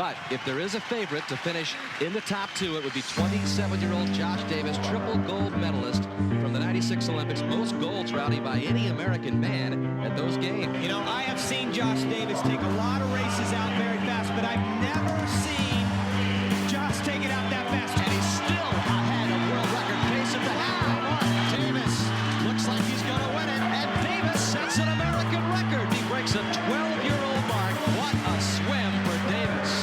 But if there is a favorite to finish in the top two, it would be 27-year-old Josh Davis, triple gold medalist from the 96 Olympics. Most golds, Rowdy, by any American man at those games. You know, I have seen Josh Davis take a lot of races out very fast, but I've never seen Josh take it out that fast. And he's still ahead of world record pace at the half. Davis looks like he's going to win it, and Davis sets an American record. He breaks a 12-year-old mark. What a swim for Davis.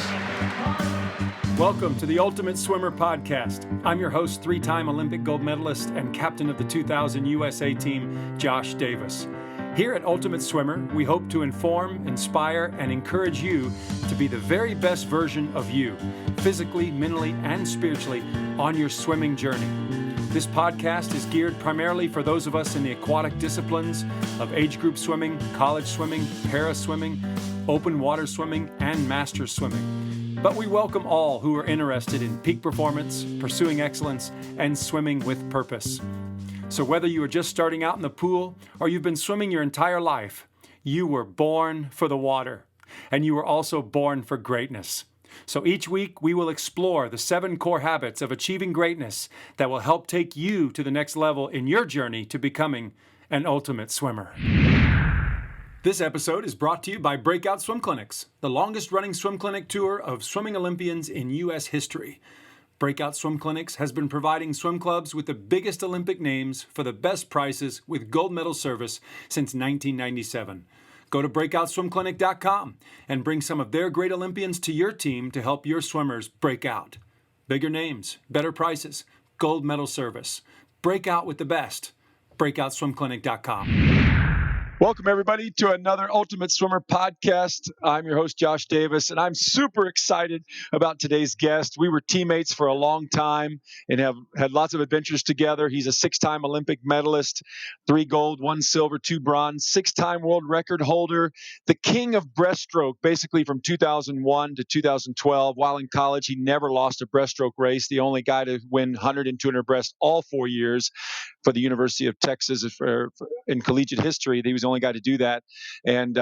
Welcome to the Ultimate Swimmer Podcast. I'm your host, three-time Olympic gold medalist and captain of the 2000 USA team, Josh Davis. Here at Ultimate Swimmer, we hope to inform, inspire, and encourage you to be the very best version of you, physically, mentally, and spiritually, on your swimming journey. This podcast is geared primarily for those of us in the aquatic disciplines of age group swimming, college swimming, para swimming, open water swimming, and masters swimming. But we welcome all who are interested in peak performance, pursuing excellence, and swimming with purpose. So whether you are just starting out in the pool or you've been swimming your entire life, you were born for the water, and you were also born for greatness. So each week we will explore the 7 core habits of achieving greatness that will help take you to the next level in your journey to becoming an ultimate swimmer. This episode is brought to you by Breakout Swim Clinics, the longest-running swim clinic tour of swimming Olympians in U.S. history. Breakout Swim Clinics has been providing swim clubs with the biggest Olympic names for the best prices with gold medal service since 1997. Go to breakoutswimclinic.com and bring some of their great Olympians to your team to help your swimmers break out. Bigger names, better prices, gold medal service. Break out with the best. breakoutswimclinic.com. Welcome, everybody, to another Ultimate Swimmer podcast. I'm your host, Josh Davis, and I'm super excited about today's guest. We were teammates for a long time and have had lots of adventures together. He's a 6-time Olympic medalist, 3 gold, 1 silver, 2 bronze, 6-time world record holder, the king of breaststroke, basically from 2001 to 2012. While in college, he never lost a breaststroke race, the only guy to win 100 and 200 breast all 4 years for the University of Texas in collegiate history. He was the only guy to do that. And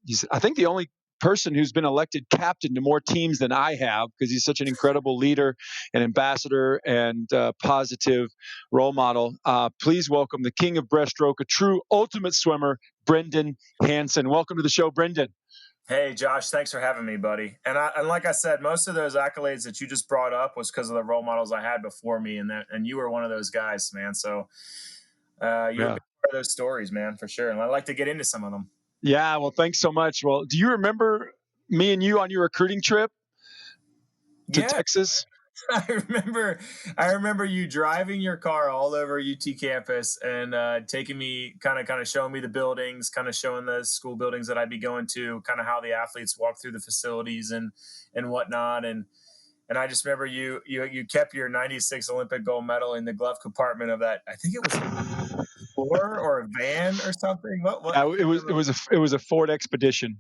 he's, I think, the only person who's been elected captain to more teams than I have, because he's such an incredible leader and ambassador and positive role model. Please welcome the king of breaststroke, a true ultimate swimmer, Brendan Hansen. Welcome to the show, Brendan. Hey, Josh, thanks for having me, buddy. And like I said, most of those accolades that you just brought up was because of the role models I had before me, and you were one of those guys, man. So you're a big part of those stories, man, for sure. And I'd like to get into some of them. Yeah, well, thanks so much. Well, do you remember me and you on your recruiting trip to Texas? I remember you driving your car all over UT campus and taking me, kind of showing me the buildings, kind of showing the school buildings that I'd be going to, kind of how the athletes walk through the facilities and whatnot. And I just remember you kept your 96 Olympic gold medal in the glove compartment of that. I think it was a Ford or a van or something. What? It was a Ford Expedition.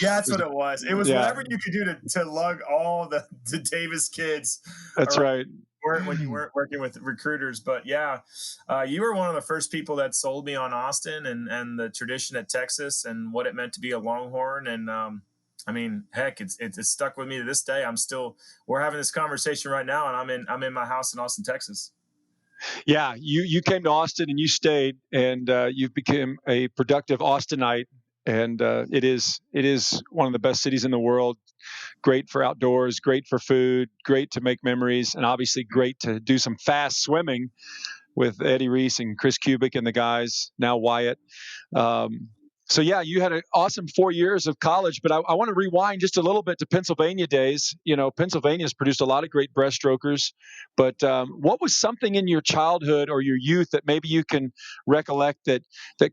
Yeah, that's what it was. It was whatever you could do to lug all the Davis kids. That's right. When you weren't working with recruiters. But yeah, you were one of the first people that sold me on Austin and the tradition at Texas and what it meant to be a Longhorn. And I mean, heck, it's stuck with me to this day. We're having this conversation right now, and I'm in my house in Austin, Texas. Yeah, you came to Austin and you stayed, and you've become a productive Austinite. And it is one of the best cities in the world. Great for outdoors, great for food, great to make memories, and obviously great to do some fast swimming with Eddie Reese and Chris Kubik and the guys, now Wyatt. So yeah, you had an awesome 4 years of college, but I want to rewind just a little bit to Pennsylvania days. You know, Pennsylvania's produced a lot of great breaststrokers, but what was something in your childhood or your youth that maybe you can recollect that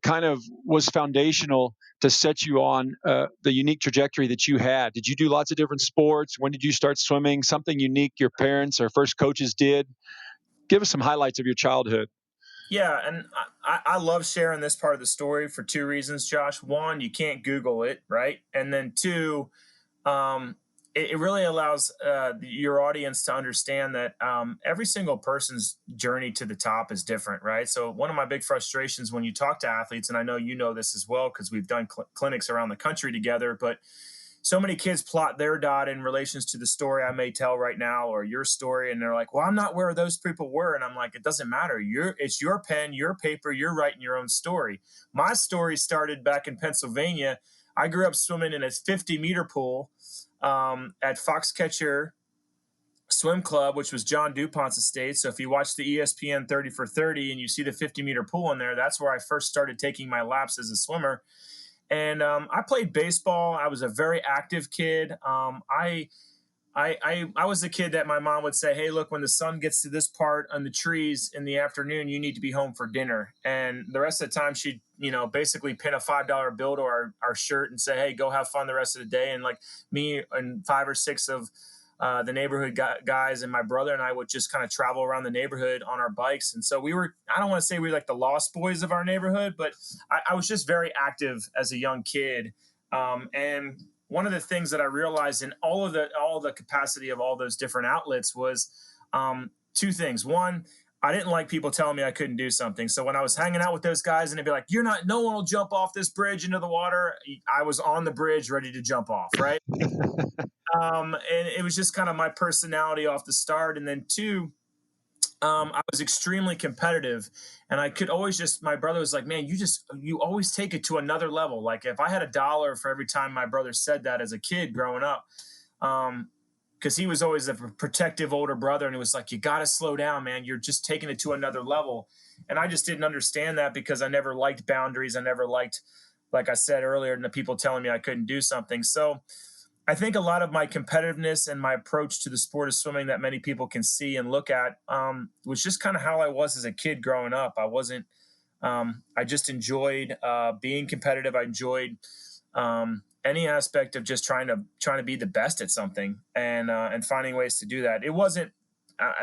kind of was foundational to set you on the unique trajectory that you had? Did you do lots of different sports? When did you start swimming? Something unique your parents or first coaches did? Give us some highlights of your childhood. Yeah, and I love sharing this part of the story for 2 reasons, Josh. One, you can't Google it, right? And then 2, it really allows your audience to understand that every single person's journey to the top is different, right? So one of my big frustrations when you talk to athletes, and I know you know this as well because we've done clinics around the country together, but so many kids plot their dot in relations to the story I may tell right now or your story. And they're like, well, I'm not where those people were. And I'm like, it doesn't matter. It's your pen, your paper, you're writing your own story. My story started back in Pennsylvania. I grew up swimming in a 50-meter pool at Foxcatcher Swim Club, which was John DuPont's estate. So if you watch the ESPN 30 for 30 and you see the 50-meter pool in there, that's where I first started taking my laps as a swimmer. And I played baseball. I was a very active kid. I was the kid that my mom would say, hey, look, when the sun gets to this part on the trees in the afternoon, you need to be home for dinner. And the rest of the time she'd, basically pin a $5 bill to our shirt and say, hey, go have fun the rest of the day. And like me and 5 or 6 of the neighborhood guys and my brother and I would just kind of travel around the neighborhood on our bikes. And so I don't want to say we were like the lost boys of our neighborhood, but I was just very active as a young kid. And one of the things that I realized in all the capacity of all those different outlets was 2 things. One, I didn't like people telling me I couldn't do something. So when I was hanging out with those guys and they'd be like, no one will jump off this bridge into the water, I was on the bridge ready to jump off, right? And it was just kind of my personality off the start. And then 2, I was extremely competitive, and I could always my brother was like, man, you always take it to another level. Like if I had $1 for every time my brother said that as a kid growing up, because he was always a protective older brother, and it was like, you got to slow down, man. You're just taking it to another level. And I just didn't understand that because I never liked boundaries. I never liked, like I said earlier, the people telling me I couldn't do something. So I think a lot of my competitiveness and my approach to the sport of swimming that many people can see and look at was just kind of how I was as a kid growing up. I just enjoyed being competitive. I enjoyed any aspect of just trying to be the best at something and finding ways to do that. It wasn't.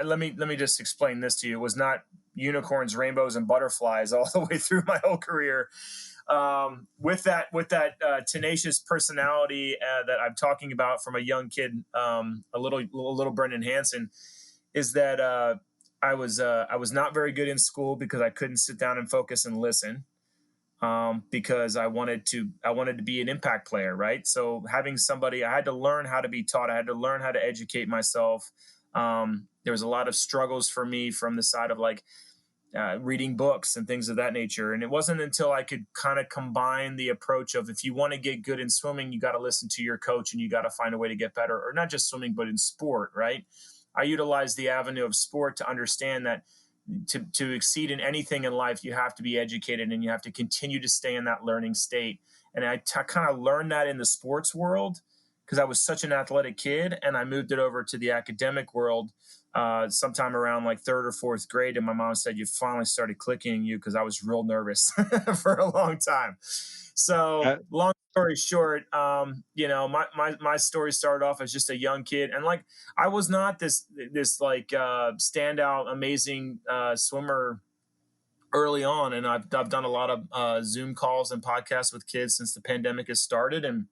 Let me just explain this to you. It was not unicorns, rainbows, and butterflies all the way through my whole career. With that tenacious personality that I'm talking about from a young kid, a little Brendan Hansen, is that I was not very good in school because I couldn't sit down and focus and listen. Because I wanted to be an impact player, right? So having somebody, I had to learn how to be taught. I had to learn how to educate myself. There was a lot of struggles for me from the side of like reading books and things of that nature. And it wasn't until I could kind of combine the approach of, if you want to get good in swimming, you got to listen to your coach and you got to find a way to get better, or not just swimming, but in sport, right? I utilized the avenue of sport to understand that to exceed in anything in life, you have to be educated and you have to continue to stay in that learning state. And I kind of learned that in the sports world because I was such an athletic kid, and I moved it over to the academic world sometime around like 3rd or 4th grade. And my mom said, you finally started clicking, you, because I was real nervous for a long time. So long story short, my story started off as just a young kid. And like, I was not this like standout, amazing swimmer early on. And I've done a lot of Zoom calls and podcasts with kids since the pandemic has started and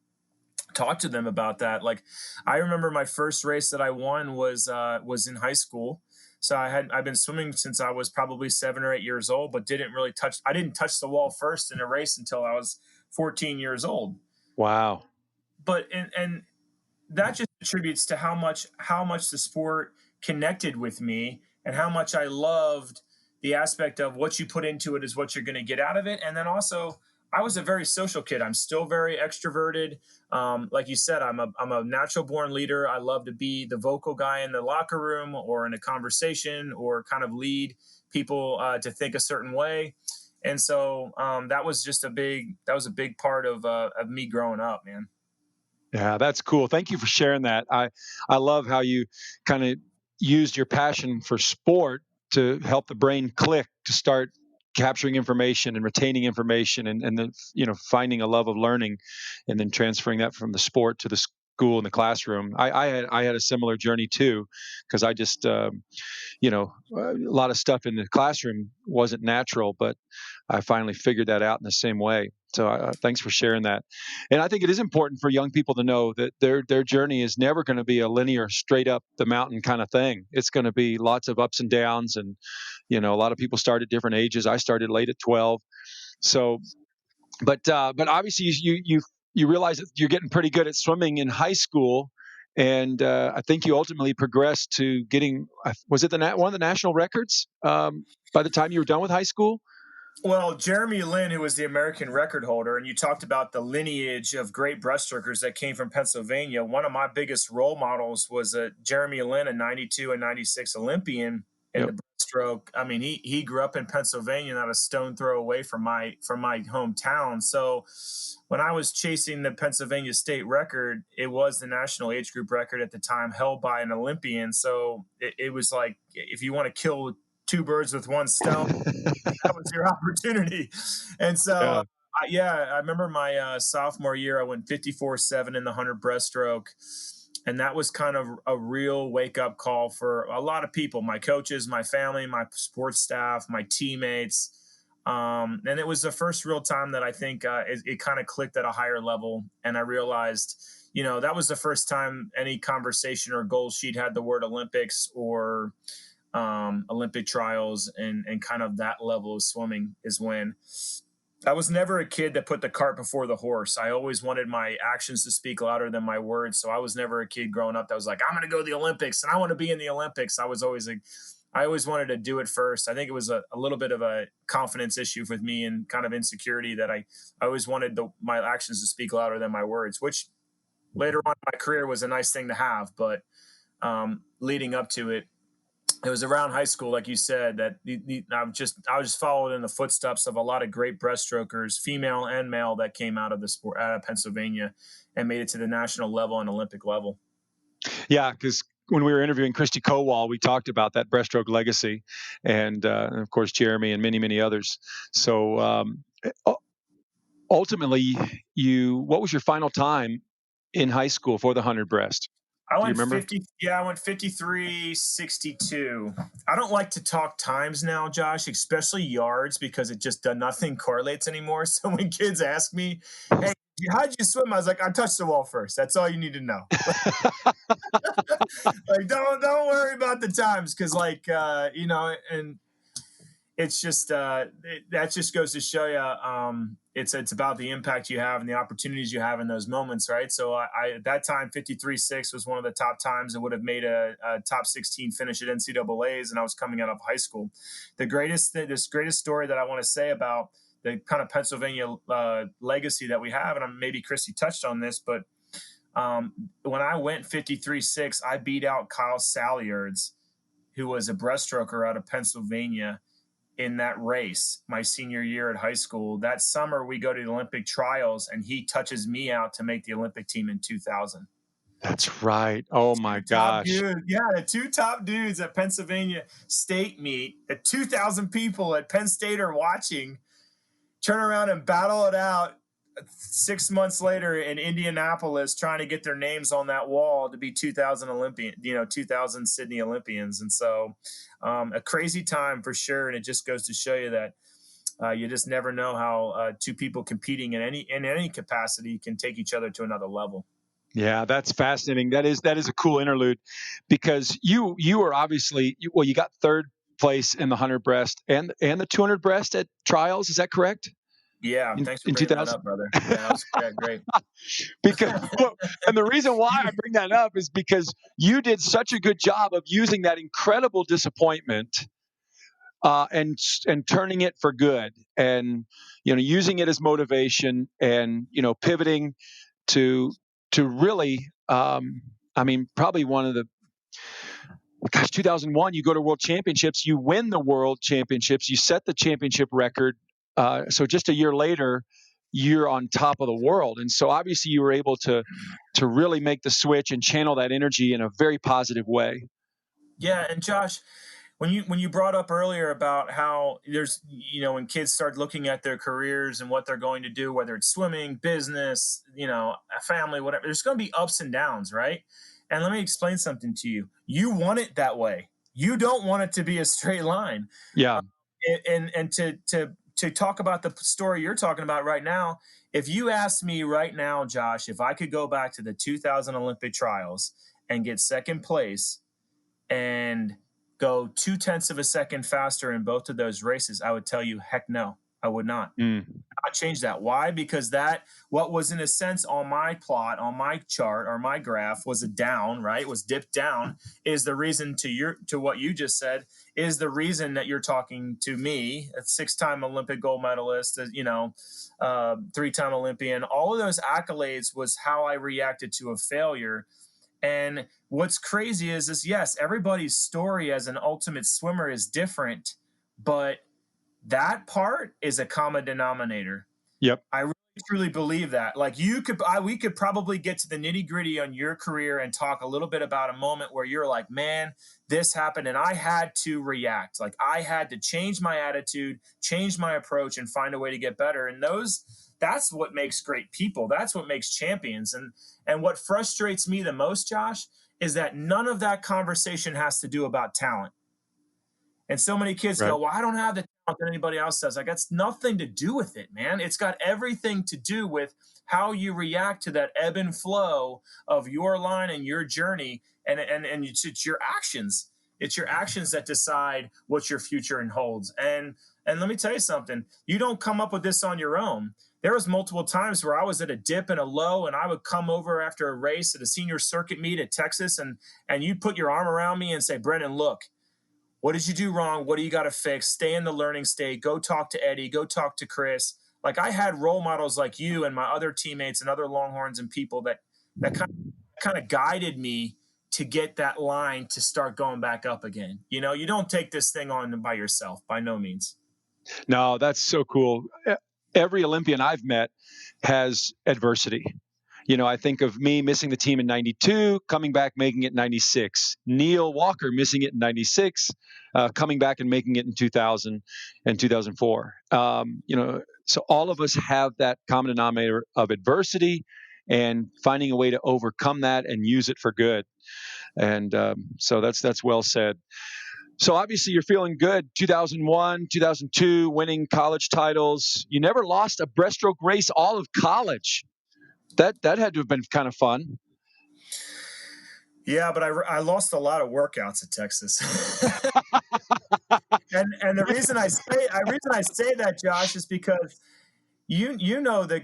talked to them about that. Like, I remember my first race that I won was in high school. So I've been swimming since I was probably 7 or 8 years old, but I didn't touch the wall first in a race until I was 14 years old. Wow. But and that just attributes to how much the sport connected with me and how much I loved the aspect of what you put into it is what you're going to get out of it. And then also, I was a very social kid. I'm still very extroverted. Like you said, I'm a natural born leader. I love to be the vocal guy in the locker room or in a conversation, or kind of lead people to think a certain way. And so that was a big part of me growing up, man. Yeah, that's cool. Thank you for sharing that. I love how you kind of used your passion for sport to help the brain click, to start capturing information and retaining information, and then finding a love of learning, and then transferring that from the sport to the school and the classroom. I had a similar journey too, because I just a lot of stuff in the classroom wasn't natural, but I finally figured that out in the same way. So thanks for sharing that. And I think it is important for young people to know that their journey is never going to be a linear, straight up the mountain kind of thing. It's going to be lots of ups and downs. And, a lot of people start at different ages. I started late at 12. So, but obviously you you realize that you're getting pretty good at swimming in high school. And I think you ultimately progressed to getting, was it one of the national records by the time you were done with high school? Well, Jeremy Lin, who was the American record holder, and you talked about the lineage of great breaststrokers that came from Pennsylvania. One of my biggest role models was Jeremy Lin, a 92 and 96 Olympian in the breaststroke. I mean, he grew up in Pennsylvania, not a stone throw away from my hometown. So when I was chasing the Pennsylvania state record, it was the national age group record at the time, held by an Olympian. So it was like, if you want to kill two birds with one stone, that was your opportunity. And so, I remember my sophomore year, I went 54.7 in the 100 breaststroke. And that was kind of a real wake up call for a lot of people, my coaches, my family, my sports staff, my teammates. And it was the first real time that I think it kind of clicked at a higher level. And I realized, that was the first time any conversation or goal sheet had the word Olympics or Olympic trials and kind of that level of swimming is when I was never a kid that put the cart before the horse. I always wanted my actions to speak louder than my words. So I was never a kid growing up that was like, I'm going to go to the Olympics and I want to be in the Olympics. I always wanted to do it first. I think it was a little bit of a confidence issue with me and kind of insecurity that I always wanted my actions to speak louder than my words, which later on in my career was a nice thing to have. But leading up to it, it was around high school, like you said, that I was just followed in the footsteps of a lot of great breaststrokers, female and male, that came out of the sport, out of Pennsylvania, and made it to the national level and Olympic level. Yeah, because when we were interviewing Christy Kowal, we talked about that breaststroke legacy, and of course Jeremy and many, many others. So ultimately, what was your final time in high school for the 100 breast? I went 53.62. I don't like to talk times now, Josh, especially yards, because it just nothing correlates anymore. So when kids ask me, hey, how'd you swim? I was like, I touched the wall first. That's all you need to know. Like, don't worry about the times. Cause and it's just, that just goes to show you, it's about the impact you have and the opportunities you have in those moments, right? So I at that time, 53.6 was one of the top times that would have made a top 16 finish at NCAAs, and I was coming out of high school. This greatest story that I want to say about the kind of Pennsylvania legacy that we have, and maybe Christy touched on this, but when I went 53.6, I beat out Kyle Salyards, who was a breaststroker out of Pennsylvania, in that race my senior year at high school. That summer we go to the Olympic trials and he touches me out to make the Olympic team in 2000. That's right. Oh my gosh. The two top dudes at Pennsylvania state meet, at 2,000 people at Penn State are watching, turn around and battle it out 6 months later in Indianapolis, trying to get their names on that wall to be 2000 Sydney Olympians. And so a crazy time for sure. And it just goes to show you that you just never know how two people competing in any capacity can take each other to another level. Yeah, that's fascinating. That is a cool interlude, because you were obviously, you got third place in the 100 breast and the 200 breast at trials. Is that correct? Yeah, thanks for bringing that up, brother. Yeah, that was great. Because, and the reason why I bring that up is because you did such a good job of using that incredible disappointment and turning it for good, and using it as motivation, and pivoting to really, probably one of the. 2001, you go to World Championships, you win the World Championships, you set the championship record. So just a year later, you're on top of the world. And so obviously you were able to really make the switch and channel that energy in a very positive way. Yeah. And Josh, when you brought up earlier about how there's, when kids start looking at their careers and what they're going to do, whether it's swimming, business, a family, whatever, there's going to be ups and downs, right? And let me explain something to you. You want it that way. You don't want it to be a straight line. Yeah. And to talk about the story you're talking about right now, if you asked me right now, Josh, if I could go back to the 2000 Olympic trials and get second place and go 0.2 of a second faster in both of those races, I would tell you, heck no. I would not. Mm. Not change that. Why? Because what was in a sense on my plot, on my chart or my graph was a down, right? Was dipped down, is the reason to what you just said, is the reason that you're talking to me, a 6-time Olympic gold medalist, 3-time Olympian. All of those accolades was how I reacted to a failure. And what's crazy is yes, everybody's story as an ultimate swimmer is different, but that part is a common denominator. Yep. I really truly believe that. Like we could probably get to the nitty gritty on your career and talk a little bit about a moment where you're like, man, this happened and I had to react. Like I had to change my attitude, change my approach, and find a way to get better. And that's what makes great people. That's what makes champions. And what frustrates me the most, Josh, is that none of that conversation has to do about talent. And so many kids go, well, I don't have the talent that anybody else does. Like, that's nothing to do with it, man. It's got everything to do with how you react to that ebb and flow of your line and your journey. And it's your actions. It's your actions that decide what your future holds. And let me tell you something. You don't come up with this on your own. There was multiple times where I was at a dip and a low, and I would come over after a race at a senior circuit meet at Texas, and you'd put your arm around me and say, Brennan, look, what did you do wrong? What do you got to fix? Stay in the learning state. Go talk to Eddie. Go talk to Chris. Like I had role models like you and my other teammates and other Longhorns and people that kind of guided me to get that line to start going back up again. You know, you don't take this thing on by yourself, by no means. No, that's so cool. Every Olympian I've met has adversity. You know, I think of me missing the team in 92, coming back, making it in 96. Neil Walker missing it in 96, coming back and making it in 2000 and 2004. You know, so all of us have that common denominator of adversity and finding a way to overcome that and use it for good. And so that's well said. So obviously you're feeling good. 2001, 2002, winning college titles. You never lost a breaststroke race all of college. That had to have been kind of fun. Yeah, but I lost a lot of workouts at Texas. and the reason I say that, Josh, is because you know the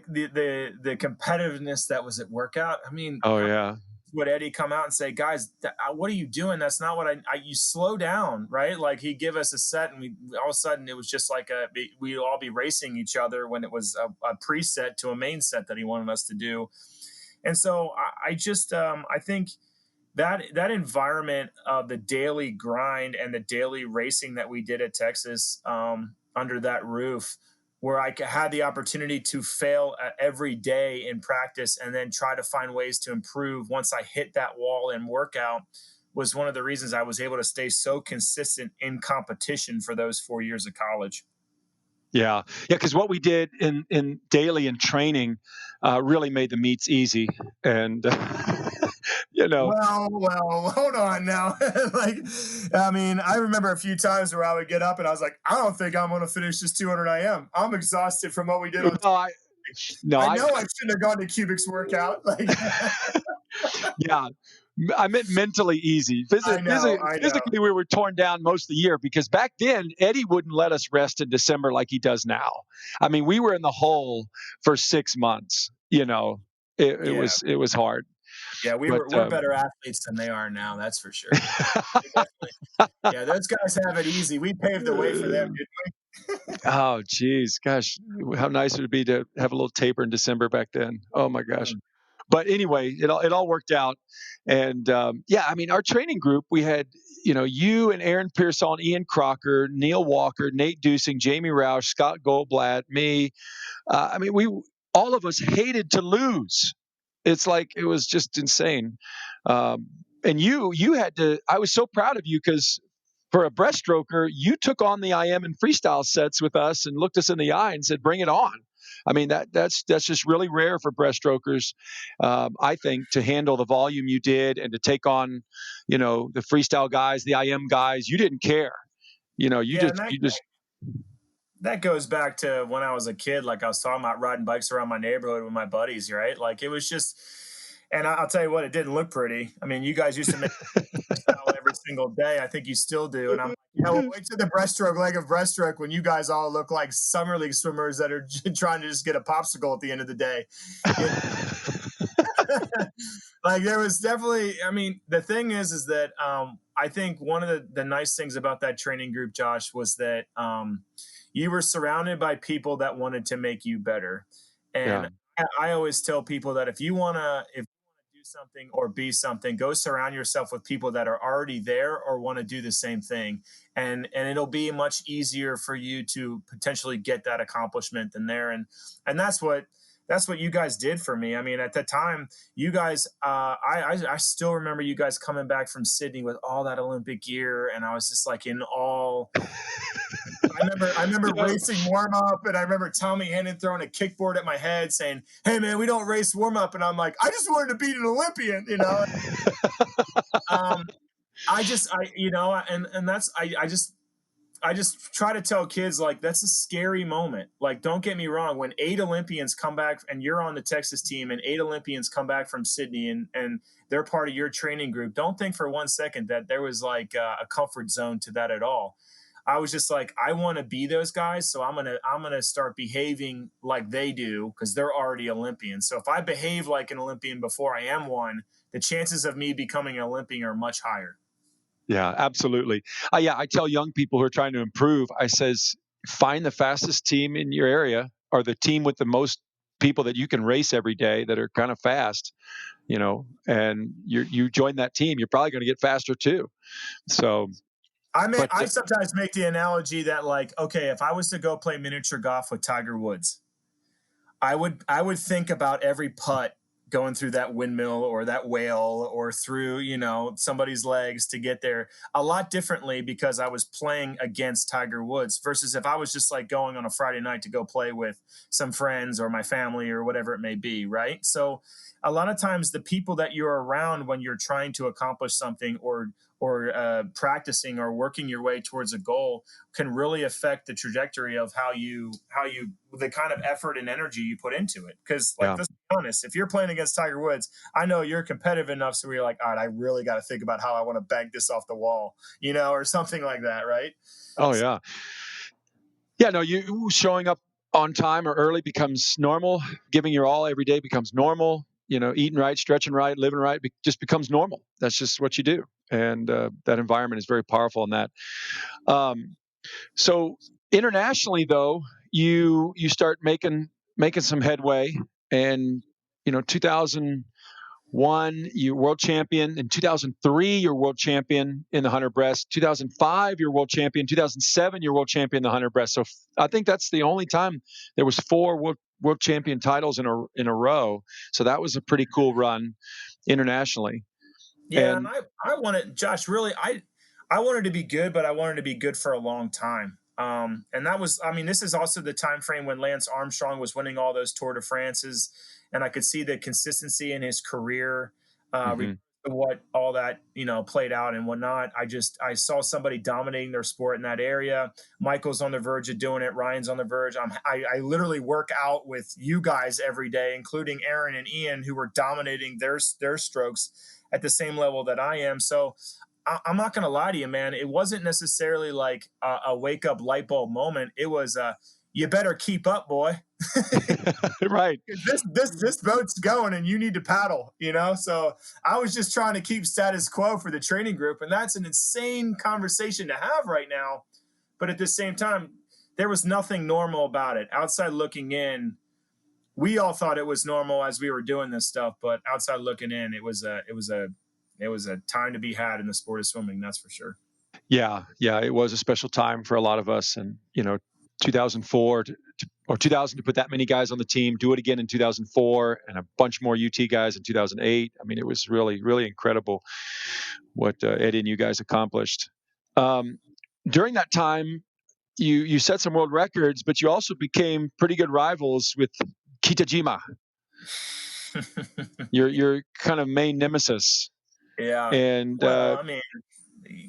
competitiveness that was at workout. I mean, oh yeah. Would Eddie come out and say, guys, what are you doing? That's not what you slow down, right? Like he'd give us a set and all of a sudden it was just like we'd all be racing each other when it was a preset to a main set that he wanted us to do. And so I think that environment of the daily grind and the daily racing that we did at Texas under that roof, where I had the opportunity to fail every day in practice and then try to find ways to improve once I hit that wall in workout, was one of the reasons I was able to stay so consistent in competition for those 4 years of college. Yeah. Because what we did in daily and training really made the meets easy. And, you know. Well, hold on now. I remember a few times where I would get up and I was like, I don't think I'm going to finish this 200 IM. I'm exhausted from what we did. I know I shouldn't have gone to Cubic's workout. Yeah. I meant mentally easy. Physically, we were torn down most of the year because back then, Eddie wouldn't let us rest in December like he does now. I mean, we were in the hole for 6 months. You know, it was hard. Yeah, we're better athletes than they are now. That's for sure. Yeah, those guys have it easy. We paved the way for them, didn't we? Oh, geez. Gosh, how nice it would be to have a little taper in December back then. Oh, my gosh. But anyway, it all worked out. And our training group, we had, you and Aaron Pearsall, Ian Crocker, Neil Walker, Nate Dusing, Jamie Roush, Scott Goldblatt, me. All of us hated to lose. It's like, it was just insane. And you had to, I was so proud of you because for a breaststroker, you took on the IM and freestyle sets with us and looked us in the eye and said, bring it on. I mean, that's just really rare for breaststrokers, I think, to handle the volume you did and to take on, the freestyle guys, the IM guys. You didn't care. That goes back to when I was a kid, like I was talking about riding bikes around my neighborhood with my buddies, right? Like it was just, and I'll tell you what, it didn't look pretty. I mean, you guys used to make freestyle every single day. I think you still do. And I'm like, well, wait to the breaststroke, leg of breaststroke, when you guys all look like summer league swimmers that are trying to just get a popsicle at the end of the day. Like there was definitely, I mean, the thing is that I think one of the nice things about that training group, Josh, was that you were surrounded by people that wanted to make you better. And I always tell people that if you want to do something or be something, go surround yourself with people that are already there or want to do the same thing. And it'll be much easier for you to potentially get that accomplishment than there. And that's what you guys did for me. I mean, at the time, you guys, I still remember you guys coming back from Sydney with all that Olympic gear, and I was just like in awe. I remember racing warm up, and I remember Tommy Hannon throwing a kickboard at my head, saying, "Hey man, we don't race warm up," and I'm like, I just wanted to beat an Olympian, you know. I just try to tell kids, like, that's a scary moment. Like, don't get me wrong. When 8 Olympians come back and you're on the Texas team and 8 Olympians come back from Sydney and they're part of your training group, don't think for one second that there was like a comfort zone to that at all. I was just like, I want to be those guys. So I'm going to start behaving like they do because they're already Olympians. So if I behave like an Olympian before I am one, the chances of me becoming an Olympian are much higher. Yeah, absolutely. I tell young people who are trying to improve, I says, find the fastest team in your area or the team with the most people that you can race every day that are kind of fast, and you join that team, you're probably going to get faster too. So I sometimes make the analogy that, like, okay, if I was to go play miniature golf with Tiger Woods, I would think about every putt going through that windmill or that whale or through, somebody's legs to get there a lot differently because I was playing against Tiger Woods versus if I was just like going on a Friday night to go play with some friends or my family or whatever it may be, right? So a lot of times the people that you're around when you're trying to accomplish something or practicing or working your way towards a goal can really affect the trajectory of how you the kind of effort and energy you put into it. Because let's be honest, if you're playing against Tiger Woods, I know you're competitive enough so you're like, all right, I really got to think about how I want to bank this off the wall, or something like that, right? Oh yeah. Yeah, no, you showing up on time or early becomes normal. Giving your all every day becomes normal. Eating right, stretching right, living right just becomes normal. That's just what you do. And that environment is very powerful in that. So internationally, though, you start making some headway. And 2001, you're world champion. In 2003, you're world champion in the 100 breast. 2005, you're world champion. 2007, you're world champion in the 100 breast. So I think that's the only time there was 4 world champion titles in a row. So that was a pretty cool run internationally. Yeah, and I wanted, Josh, really, I wanted to be good, but I wanted to be good for a long time. And that was, I mean, this is also the time frame when Lance Armstrong was winning all those Tour de France's, and I could see the consistency in his career, what all that played out and whatnot. I saw somebody dominating their sport in that area. Michael's on the verge of doing it. Ryan's on the verge. I literally work out with you guys every day, including Aaron and Ian, who were dominating their strokes at the same level that I am. So I'm not going to lie to you, man. It wasn't necessarily like a wake up light bulb moment. It was you better keep up, boy. Right. This boat's going and you need to paddle, So I was just trying to keep status quo for the training group. And that's an insane conversation to have right now. But at the same time, there was nothing normal about it. Outside looking in, we all thought it was normal as we were doing this stuff, but outside looking in, it was a time to be had in the sport of swimming. That's for sure. Yeah. It was a special time for a lot of us. And, 2004 or 2000 to put that many guys on the team, do it again in 2004 and a bunch more UT guys in 2008. I mean, it was really, really incredible what Eddie and you guys accomplished. During that time, you set some world records, but you also became pretty good rivals with Kitajima, your kind of main nemesis. Yeah. And well, I mean,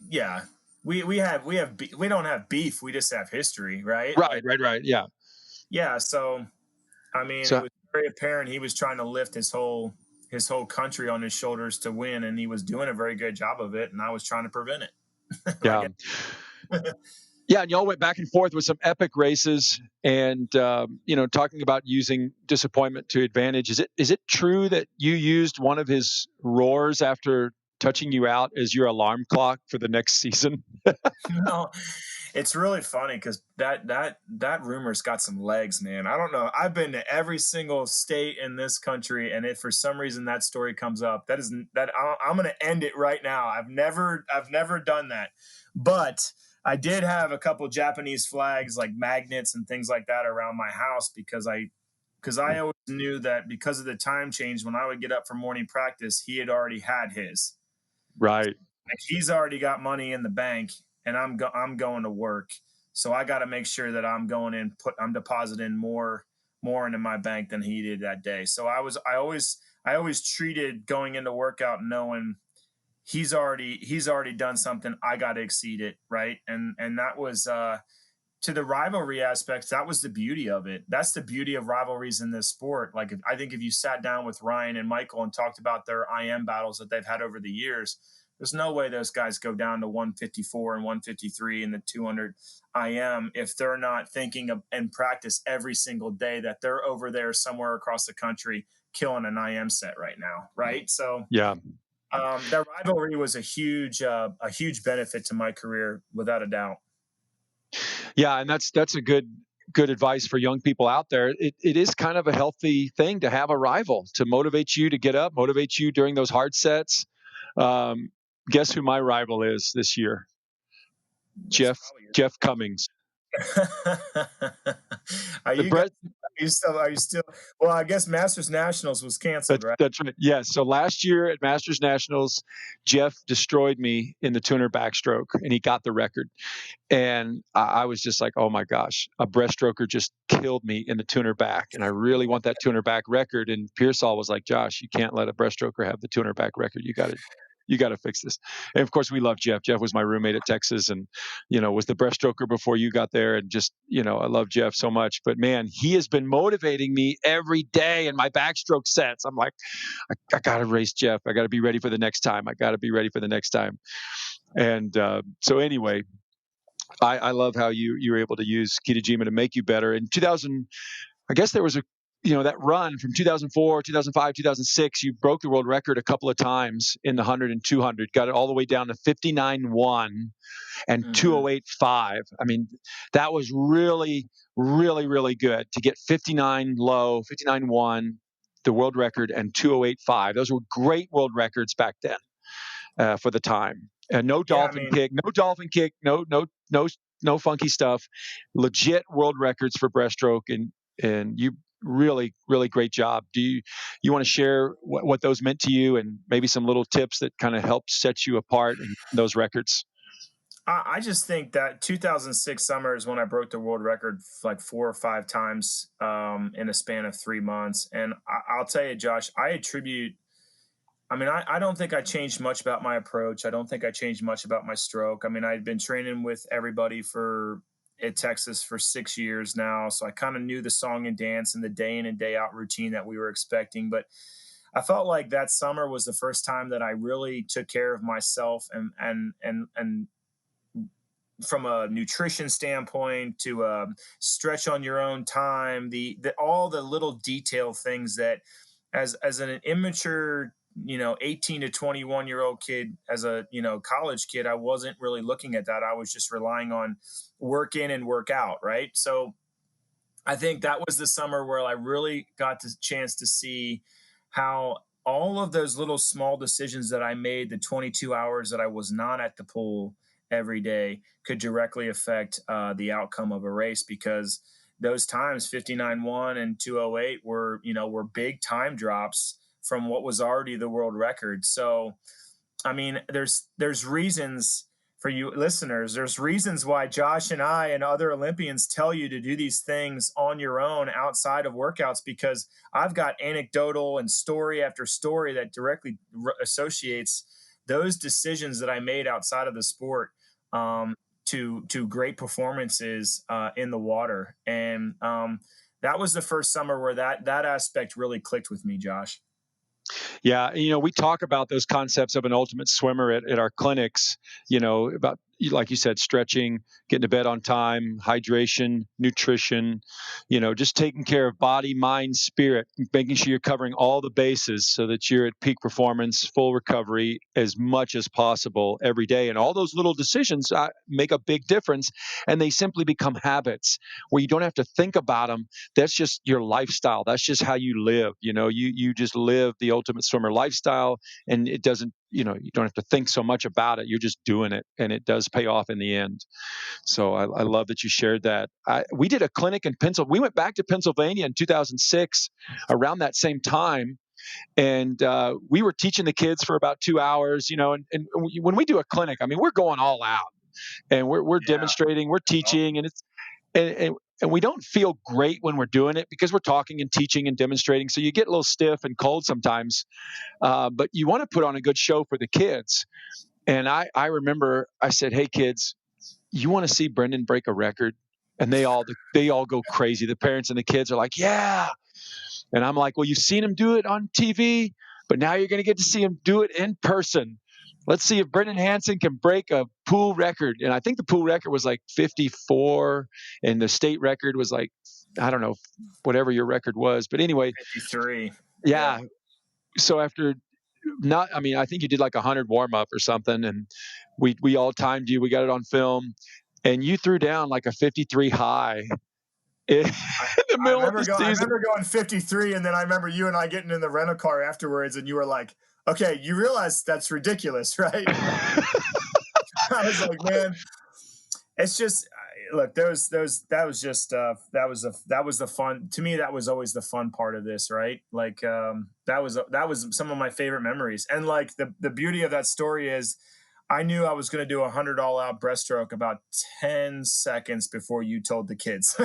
yeah, we don't have beef. We just have history, right? Right. Yeah. Yeah. So, I mean, it was very apparent he was trying to lift his whole country on his shoulders to win, and he was doing a very good job of it. And I was trying to prevent it. Yeah. Yeah, and y'all went back and forth with some epic races, and talking about using disappointment to advantage. Is it true that you used one of his roars after touching you out as your alarm clock for the next season? No, it's really funny because that rumor's got some legs, man. I don't know. I've been to every single state in this country, and if for some reason that story comes up, I'm going to end it right now. I've never done that, but I did have a couple Japanese flags, like magnets and things like that, around my house because I always knew that because of the time change, when I would get up for morning practice, he had already had his. Right. Like, he's already got money in the bank, and I'm going to work. So I got to make sure that I'm going in, I'm depositing more into my bank than he did that day. So I always treated going into workout knowing he's already done something. I got to exceed it. Right. And that was, to the rivalry aspects, that was the beauty of it. That's the beauty of rivalries in this sport. Like, I think if you sat down with Ryan and Michael and talked about their IM battles that they've had over the years, there's no way those guys go down to 154 and 153 in the 200 IM if they're not thinking of and practice every single day that they're over there somewhere across the country killing an IM set right now. Right. So Yeah. that rivalry was a huge benefit to my career, without a doubt. Yeah, and that's a good advice for young people out there. It is kind of a healthy thing to have a rival to motivate you to get up, motivate you during those hard sets. Guess who my rival is this year? Jeff Cummings. Are you still? Well, I guess Masters Nationals was canceled, right? That's right. Yes. So last year at Masters Nationals, Jeff destroyed me in the 200 backstroke, and he got the record. And I was just like, oh my gosh, a breaststroker just killed me in the 200 back, and I really want that 200 back record. And Pearsall was like, Josh, you can't let a breaststroker have the 200 back record. You got to fix this. And of course, we love Jeff. Jeff was my roommate at Texas, and was the breaststroker before you got there. And just I love Jeff so much. But man, he has been motivating me every day in my backstroke sets. I'm like, I got to race Jeff. I got to be ready for the next time. And so anyway, I love how you were able to use Kitajima to make you better. In 2000, I guess there was that run from 2004, 2005, 2006, you broke the world record a couple of times in the 100 and 200, got it all the way down to 59.1 and 208.5. I mean, that was really, really, really good to get 59 low, 59.1, the world record, and 208.5. Those were great world records back then for the time. And no dolphin kick, no funky stuff. Legit world records for breaststroke, and you really, really great job. Do you want to share what those meant to you, and maybe some little tips that kind of helped set you apart in those records? I just think that 2006 summer is when I broke the world record like 4 or 5 times in a span of 3 months. And I'll tell you, Josh, I don't think I changed much about my approach. I don't think I changed much about my stroke. I mean, I'd been training with everybody at Texas for 6 years now. So I kind of knew the song and dance and the day in and day out routine that we were expecting. But I felt like that summer was the first time that I really took care of myself and from a nutrition standpoint to stretch on your own time, all the little detail things that as an immature 18 to 21-year-old kid, as a college kid, I wasn't really looking at that. I was just relying on work in and work out, right? So I think that was the summer where I really got the chance to see how all of those little small decisions that I made, the 22 hours that I was not at the pool every day, could directly affect the outcome of a race, because those times 59.1 and 208 were big time drops from what was already the world record. So, I mean, there's reasons for you listeners. There's reasons why Josh and I and other Olympians tell you to do these things on your own outside of workouts, because I've got anecdotal and story after story that directly associates those decisions that I made outside of the sport to great performances in the water. And that was the first summer where that aspect really clicked with me, Josh. Yeah, we talk about those concepts of an ultimate swimmer at our clinics, about like you said, stretching, getting to bed on time, hydration, nutrition, just taking care of body, mind, spirit, making sure you're covering all the bases so that you're at peak performance, full recovery as much as possible every day. And all those little decisions make a big difference, and they simply become habits where you don't have to think about them. That's just your lifestyle. That's just how you live. You just live the ultimate swimmer lifestyle, and it doesn't, you don't have to think so much about it. You're just doing it, and it does pay off in the end. So I love that you shared that. We did a clinic in Pennsylvania. We went back to Pennsylvania in 2006 around that same time. And we were teaching the kids for about 2 hours, and when we do a clinic, I mean, we're going all out, and we're demonstrating, we're teaching, and and we don't feel great when we're doing it because we're talking and teaching and demonstrating. So you get a little stiff and cold sometimes, but you want to put on a good show for the kids. And I remember I said, "Hey kids, you want to see Brendan break a record?" And they all go crazy. The parents and the kids are like, "Yeah." And I'm like, "Well, you've seen him do it on TV, but now you're going to get to see him do it in person. Let's see if Brendan Hansen can break a pool record." And I think the pool record was like 54, and the state record was like, I don't know, whatever your record was. But anyway, 53. Yeah. So after I think you did like 100 warm up or something, and we all timed you. We got it on film, and you threw down like a 53 high in the middle of the season. I remember going 53, and then I remember you and I getting in the rental car afterwards, and you were like, "Okay, you realize that's ridiculous, right?" I was like, "Man, it's just look. That was the fun to me. That was always the fun part of this, right? Like that was some of my favorite memories. And like the beauty of that story is, I knew I was going to do 100 all out breaststroke about 10 seconds before you told the kids.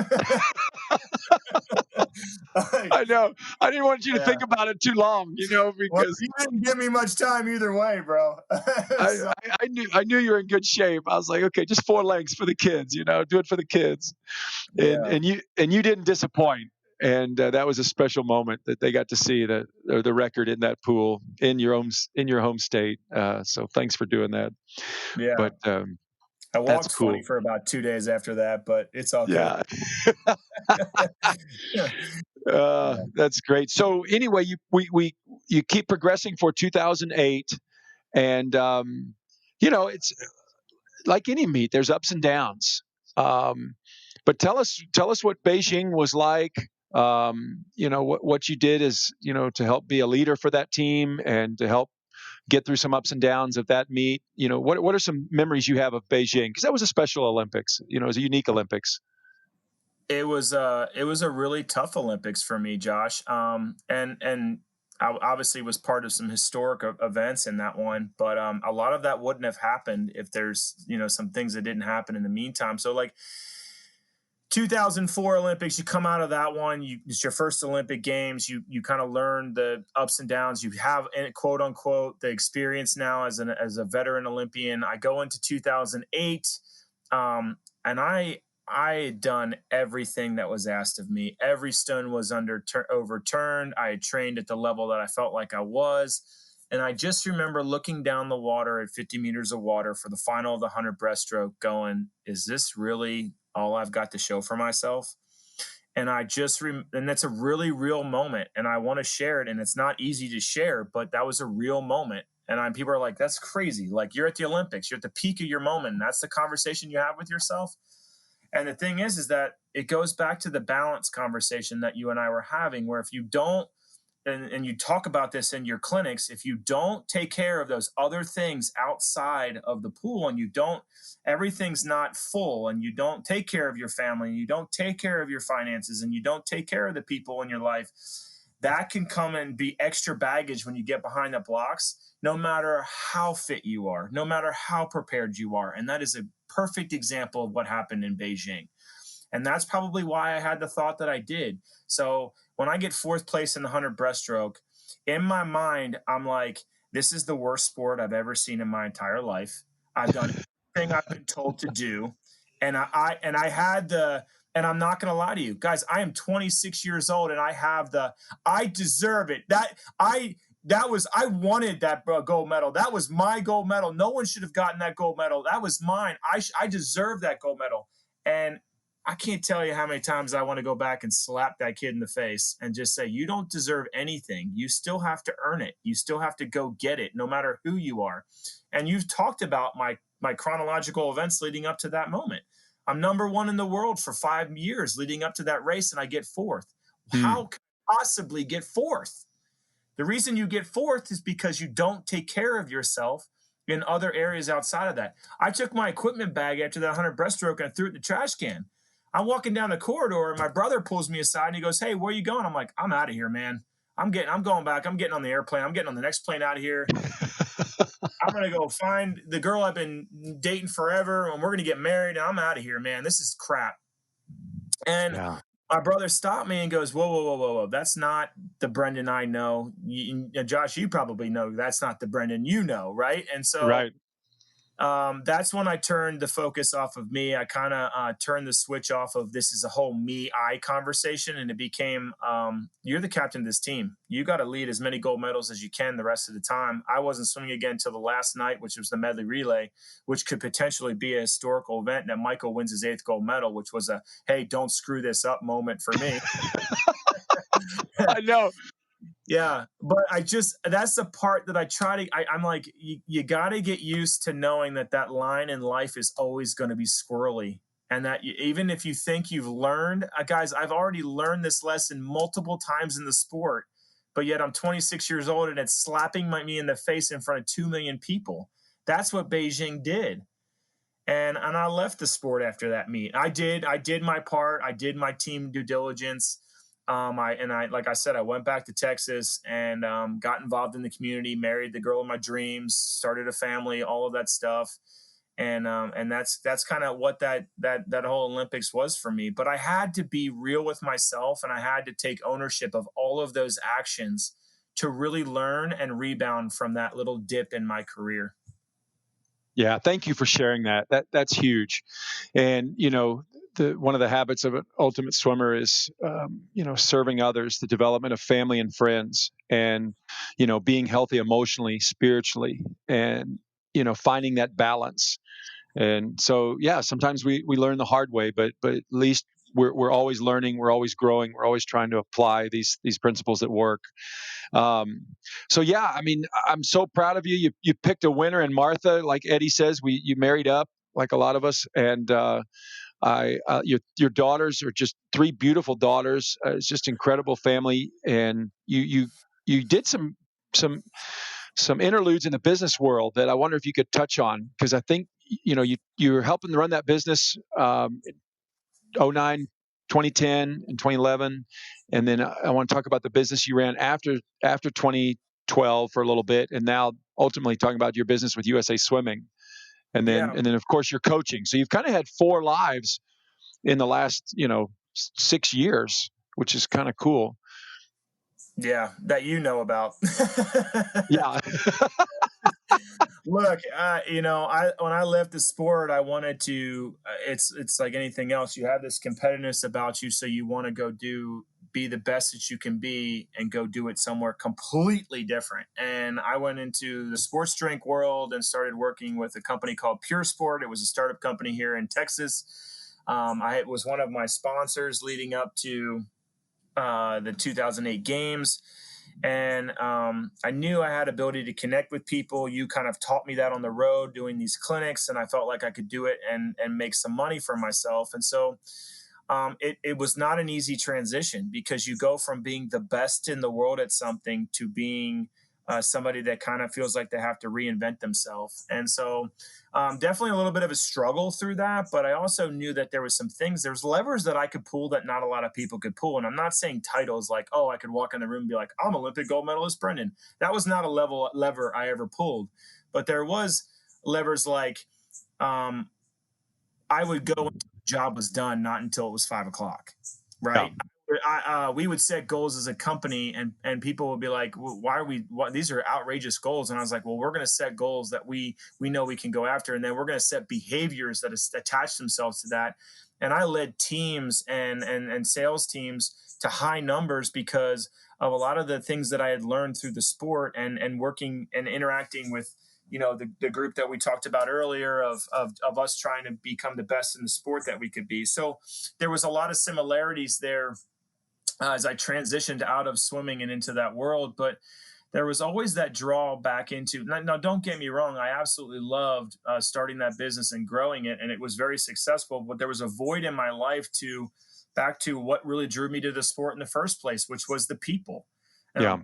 I know. I didn't want you to think about it too long, because you didn't give me much time either way, bro. I knew you were in good shape. I was like, okay, just 4 lengths for the kids, do it for the kids. And you didn't disappoint. And that was a special moment that they got to see the record in that pool in your home state. So thanks for doing that. Yeah. But I walked that's cool. funny for about 2 days after that, but it's all good. That's great. So anyway, you keep progressing for 2008, and it's like any meet. There's ups and downs. But tell us what Beijing was like. What you did is to help be a leader for that team and to help get through some ups and downs of that meet. What are some memories you have of Beijing? Because that was a special Olympics. It was a unique Olympics. It was a really tough Olympics for me, Josh. And I obviously was part of some historic events in that one, but a lot of that wouldn't have happened if there's some things that didn't happen in the meantime. So like 2004 Olympics, you come out of that one, it's your first Olympic Games. You kind of learn the ups and downs. You have, quote unquote, the experience now as a veteran Olympian. I go into 2008, and I had done everything that was asked of me. Every stone was overturned. I had trained at the level that I felt like I was. And I just remember looking down the water at 50 meters of water for the final of the 100 breaststroke going, is this really all I've got to show for myself? And I just, and that's a really real moment. And I want to share it. And it's not easy to share, but that was a real moment. And people are like, that's crazy. Like, you're at the Olympics, you're at the peak of your moment. And that's the conversation you have with yourself. And the thing is that it goes back to the balance conversation that you and I were having, where if you don't, and you talk about this in your clinics, if you don't take care of those other things outside of the pool, and everything's not full, and you don't take care of your family, and you don't take care of your finances, and you don't take care of the people in your life, that can come and be extra baggage when you get behind the blocks, no matter how fit you are, no matter how prepared you are. And that is a perfect example of what happened in Beijing. And that's probably why I had the thought that I did. So when I get 4th place in the 100 breaststroke, in my mind, I'm like, this is the worst sport I've ever seen in my entire life. I've done everything I've been told to do. And and I'm not going to lie to you guys, I am 26 years old, and I deserve it. I wanted that gold medal. That was my gold medal. No one should have gotten that gold medal. That was mine. I deserve that gold medal. And I can't tell you how many times I want to go back and slap that kid in the face and just say, you don't deserve anything. You still have to earn it. You still have to go get it, no matter who you are. And you've talked about my chronological events leading up to that moment. I'm number one in the world for 5 years leading up to that race, and I get fourth. How can I possibly get fourth? The reason you get fourth is because you don't take care of yourself in other areas outside of that. I took my equipment bag after that 100 breaststroke and I threw it in the trash can. I'm walking down the corridor and my brother pulls me aside and he goes, "Hey, where are you going?" I'm like, "I'm out of here, man. I'm going back. I'm getting on the airplane. I'm getting on the next plane out of here. I'm going to go find the girl I've been dating forever and we're going to get married. And I'm out of here, man. This is crap." And my brother stopped me and goes, whoa. That's not the Brendan I know. Josh, you probably know that's not the Brendan you know, right? And so that's when I turned the focus off of me. I kind of turned the switch off of this is a whole me-I conversation, and it became, you're the captain of this team. You got to lead as many gold medals as you can the rest of the time. I wasn't swimming again until the last night, which was the medley relay, which could potentially be a historical event. And Michael wins his 8th gold medal, which was a, hey, don't screw this up moment for me. I know. Yeah, but that's the part that I try to, I'm like, you got to get used to knowing that line in life is always going to be squirrely. And that even if you think you've learned, guys, I've already learned this lesson multiple times in the sport, but yet I'm 26 years old and it's slapping me in the face in front of 2 million people. That's what Beijing did. And I left the sport after that meet. I did my part. I did my team due diligence. Like I said, I went back to Texas and got involved in the community, married the girl of my dreams, started a family, all of that stuff. And that's kind of what that whole Olympics was for me. But I had to be real with myself and I had to take ownership of all of those actions to really learn and rebound from that little dip in my career. Yeah, thank you for sharing that. That's huge. And one of the habits of an ultimate swimmer is serving others, the development of family and friends, and being healthy emotionally, spiritually, and finding that balance. And so sometimes we learn the hard way, but at least we're always learning, we're always growing, we're always trying to apply these principles at work. I mean, I'm so proud of you. You picked a winner, and Martha, like Eddie says, you married up like a lot of us, and your daughters are just 3 beautiful daughters. It's just incredible family, and you did some interludes in the business world that I wonder if you could touch on, because I think you're helping to run that business. 09, 2010, and 2011, and then I want to talk about the business you ran after 2012 for a little bit, and now ultimately talking about your business with USA Swimming, and then of course your coaching. So you've kind of had 4 lives in the last 6 years, which is kind of cool. Yeah, that about. Yeah. Look, when I left the sport, I wanted to. It's like anything else. You have this competitiveness about you, so you want to go be the best that you can be, and go do it somewhere completely different. And I went into the sports drink world and started working with a company called Pure Sport. It was a startup company here in Texas. I was one of my sponsors leading up to the 2008 games. And I knew I had ability to connect with people. You kind of taught me that on the road doing these clinics, and I felt like I could do it and make some money for myself. And so it was not an easy transition, because you go from being the best in the world at something to being somebody that kind of feels like they have to reinvent themselves. And so definitely a little bit of a struggle through that. But I also knew that there's levers that I could pull that not a lot of people could pull. And I'm not saying titles like, oh, I could walk in the room and be like, I'm Olympic gold medalist Brendan. That was not a lever I ever pulled. But there was levers like I would go until the job was done, not until it was 5 o'clock. Right. we would set goals as a company, and people would be like, well, these are outrageous goals. And I was like, well, we're going to set goals that we know we can go after. And then we're going to set behaviors that attach themselves to that. And I led teams and sales teams to high numbers because of a lot of the things that I had learned through the sport and working and interacting with, the group that we talked about earlier of us trying to become the best in the sport that we could be. So there was a lot of similarities there as I transitioned out of swimming and into that world. But there was always that draw back into, now don't get me wrong, I absolutely loved starting that business and growing it, and it was very successful. But there was a void in my life back to what really drew me to the sport in the first place, which was the people. Yeah.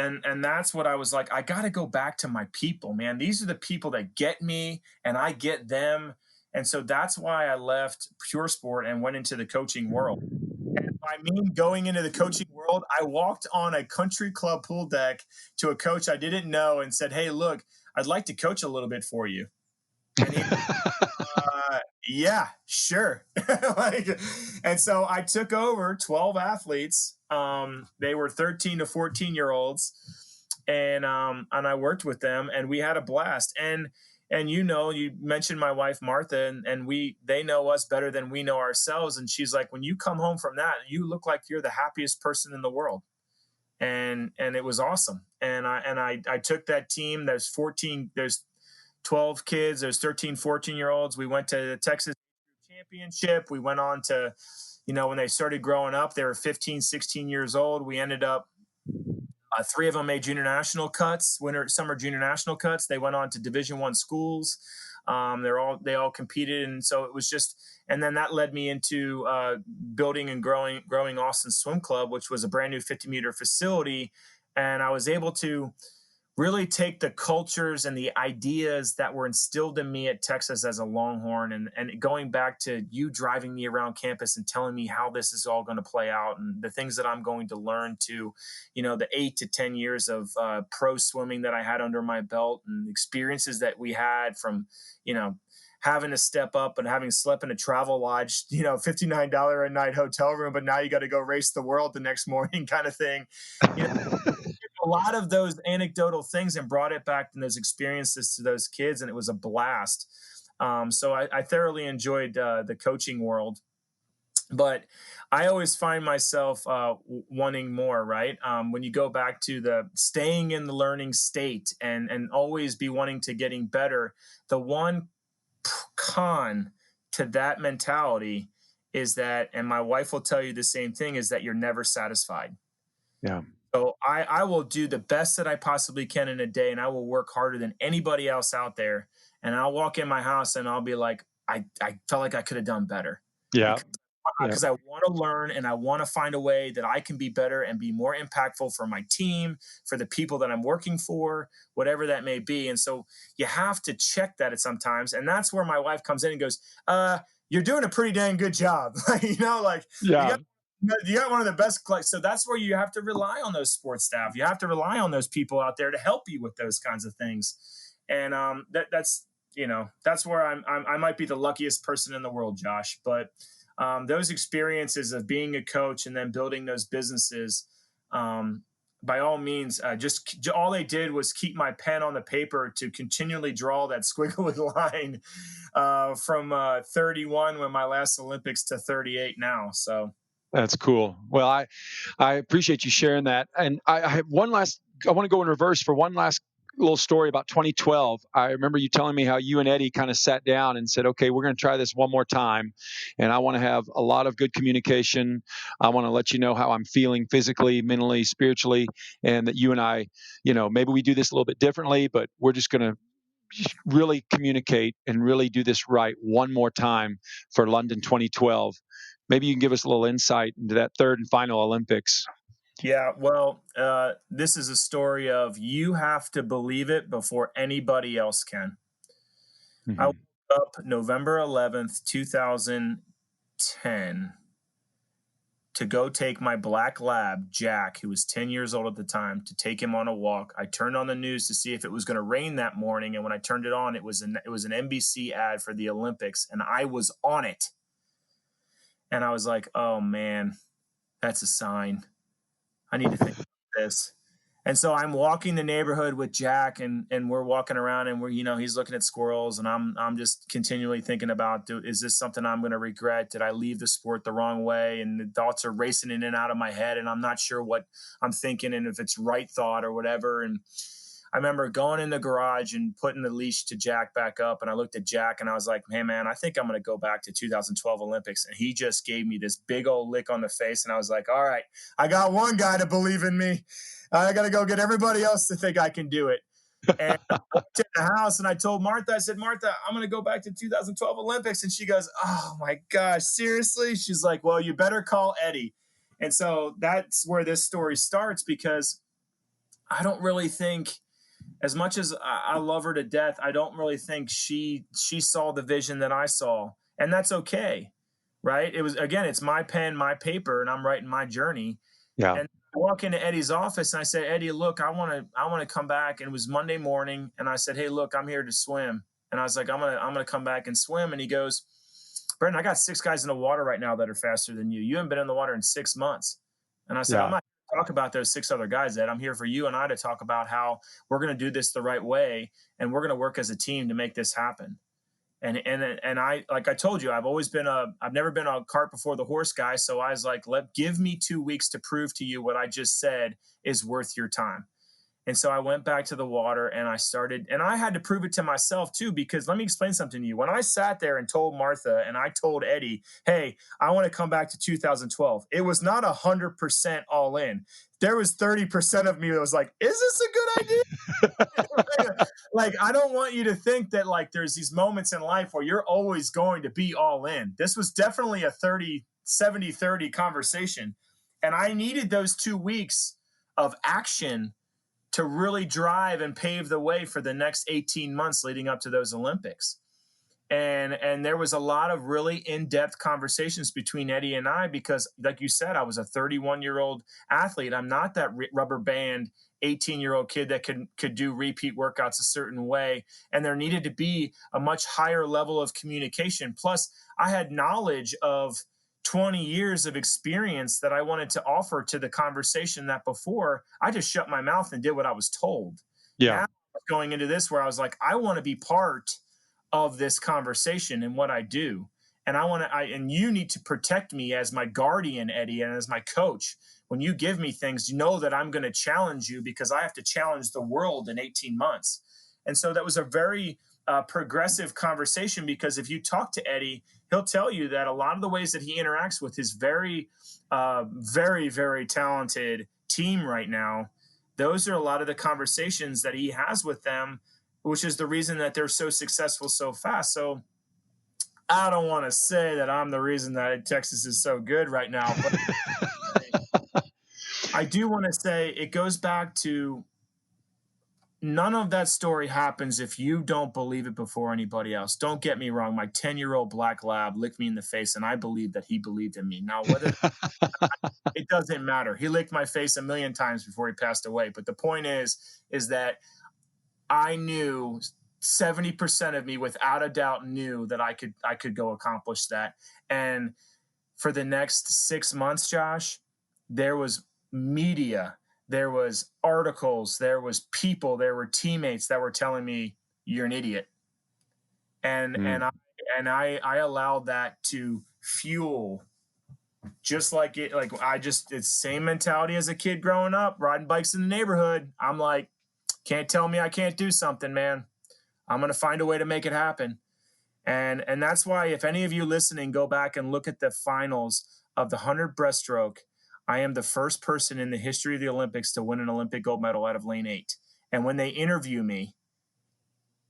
And that's what I was like, I got to go back to my people, man. These are the people that get me and I get them. And so that's why I left pure sport and went into the coaching world. And by me going into the coaching world, I walked on a country club pool deck to a coach I didn't know and said, hey, look, I'd like to coach a little bit for you. And he yeah, sure. And so I took over 12 athletes. They were 13 to 14-year-olds, and I worked with them, and we had a blast. And you mentioned my wife Martha, and they know us better than we know ourselves. And she's like, when you come home from that, you look like you're the happiest person in the world. And it was awesome. And I took that team. There's 12 kids, there's 13, 14-year-olds. We went to the Texas Championship. We went on to, when they started growing up, they were 15, 16 years old. We ended up, 3 of them made junior national cuts, summer junior national cuts. They went on to Division I schools. They all competed. And so it was just, and then that led me into building and growing Austin Swim Club, which was a brand new 50-meter facility. And I was able to really take the cultures and the ideas that were instilled in me at Texas as a Longhorn, and going back to you driving me around campus and telling me how this is all going to play out and the things that I'm going to learn to, the 8 to 10 years of pro swimming that I had under my belt and experiences that we had from, having to step up and having slept in a travel lodge, $59 a night hotel room, but now you got to go race the world the next morning kind of thing. A lot of those anecdotal things and brought it back and those experiences to those kids. And it was a blast. So I thoroughly enjoyed the coaching world, but I always find myself wanting more, right? When you go back to the staying in the learning state and always be wanting to getting better, the one con to that mentality is that, and my wife will tell you the same thing, is that you're never satisfied. Yeah. So I will do the best that I possibly can in a day, and I will work harder than anybody else out there. And I'll walk in my house and I'll be like, I felt like I could have done better. Yeah. Because I want to learn and I want to find a way that I can be better and be more impactful for my team, for the people that I'm working for, whatever that may be. And so you have to check that at sometimes. And that's where my wife comes in and goes, you're doing a pretty dang good job. Yeah. You got one of the best. So that's where you have to rely on those sports staff. You have to rely on those people out there to help you with those kinds of things. And that's where I might be the luckiest person in the world, Josh. But those experiences of being a coach and then building those businesses, by all means, just all they did was keep my pen on the paper to continually draw that squiggly line from 31 when my last Olympics to 38 now. So. That's cool. Well, I appreciate you sharing that. And I have I want to go in reverse for one last little story about 2012. I remember you telling me how you and Eddie kind of sat down and said, okay, we're going to try this one more time. And I want to have a lot of good communication. I want to let you know how I'm feeling physically, mentally, spiritually, and that you and I, maybe we do this a little bit differently, but we're just going to really communicate and really do this right one more time for London 2012. Maybe you can give us a little insight into that third and final Olympics. Yeah, well, this is a story of you have to believe it before anybody else can. Mm-hmm. I woke up November 11th, 2010 to go take my black lab, Jack, who was 10 years old at the time, to take him on a walk. I turned on the news to see if it was going to rain that morning, and when I turned it on, it was an NBC ad for the Olympics, and I was on it. And I was like, oh, man, that's a sign. I need to think about this. And so I'm walking the neighborhood with Jack, and we're walking around, and he's looking at squirrels, and I'm just continually thinking about, is this something I'm going to regret? Did I leave the sport the wrong way? And the thoughts are racing in and out of my head, and I'm not sure what I'm thinking and if it's right thought or whatever. And I remember going in the garage and putting the leash to Jack back up, and I looked at Jack and I was like, hey man, I think I'm going to go back to 2012 Olympics. And he just gave me this big old lick on the face, and I was like, all right, I got one guy to believe in me. I got to go get everybody else to think I can do it. And I walked in the house and I told Martha, I said, Martha, I'm going to go back to 2012 Olympics. And she goes, oh my gosh, seriously? She's like, well, you better call Eddie. And so that's where this story starts, because I don't really think, as much as I love her to death, I don't really think she saw the vision that I saw. And that's okay. Right. It was, again, it's my pen, my paper, and I'm writing my journey. Yeah. And I walk into Eddie's office and I said, Eddie, look, I want to come back. And it was Monday morning. And I said, hey, look, I'm here to swim. And I was like, I'm going to come back and swim. And he goes, Brendan, I got 6 guys in the water right now that are faster than you. You haven't been in the water in 6 months. And I said, I'm not going to talk about those 6 other guys, Ed. I'm here for you and I to talk about how we're going to do this the right way. And we're going to work as a team to make this happen. And I, like I told you, I've never been a cart before the horse guy. So I was like, give me 2 weeks to prove to you what I just said is worth your time. And so I went back to the water and I started, and I had to prove it to myself too, because let me explain something to you. When I sat there and told Martha and I told Eddie, hey, I want to come back to 2012, it was not 100% all in. There was 30% of me that was like, is this a good idea? Like, I don't want you to think that like there's these moments in life where you're always going to be all in. This was definitely a 70-30 conversation. And I needed those 2 weeks of action to really drive and pave the way for the next 18 months leading up to those Olympics. And there was a lot of really in-depth conversations between Eddie and I, because like you said, I was a 31-year-old athlete. I'm not that rubber band 18-year-old kid that could do repeat workouts a certain way. And there needed to be a much higher level of communication. Plus, I had knowledge of 20 years of experience that I wanted to offer to the conversation that before I just shut my mouth and did what I was told. Yeah. Now, going into this where I was like, I want to be part of this conversation and what I do. And and you need to protect me as my guardian, Eddie, and as my coach. When you give me things, you know that I'm going to challenge you, because I have to challenge the world in 18 months. And so that was a very progressive conversation, because if you talk to Eddie, he'll tell you that a lot of the ways that he interacts with his very, very talented team right now, those are a lot of the conversations that he has with them, which is the reason that they're so successful so fast. So I don't want to say that I'm the reason that Texas is so good right now, but I do want to say it goes back to, none of that story happens if you don't believe it before anybody else. Don't get me wrong. My 10-year-old black lab licked me in the face, and I believe that he believed in me. Now, whether it doesn't matter. He licked my face a million times before he passed away. But the point is that I knew 70% of me, without a doubt, knew that I could go accomplish that. And for the next 6 months, Josh, there was media, there was articles, there was people, there were teammates that were telling me you're an idiot. And I allowed that to fuel, just like it's the same mentality as a kid growing up, riding bikes in the neighborhood. I'm like, can't tell me I can't do something, man. I'm going to find a way to make it happen. And that's why, if any of you listening go back and look at the finals of the 100 breaststroke, I am the first person in the history of the Olympics to win an Olympic gold medal out of lane 8. And when they interview me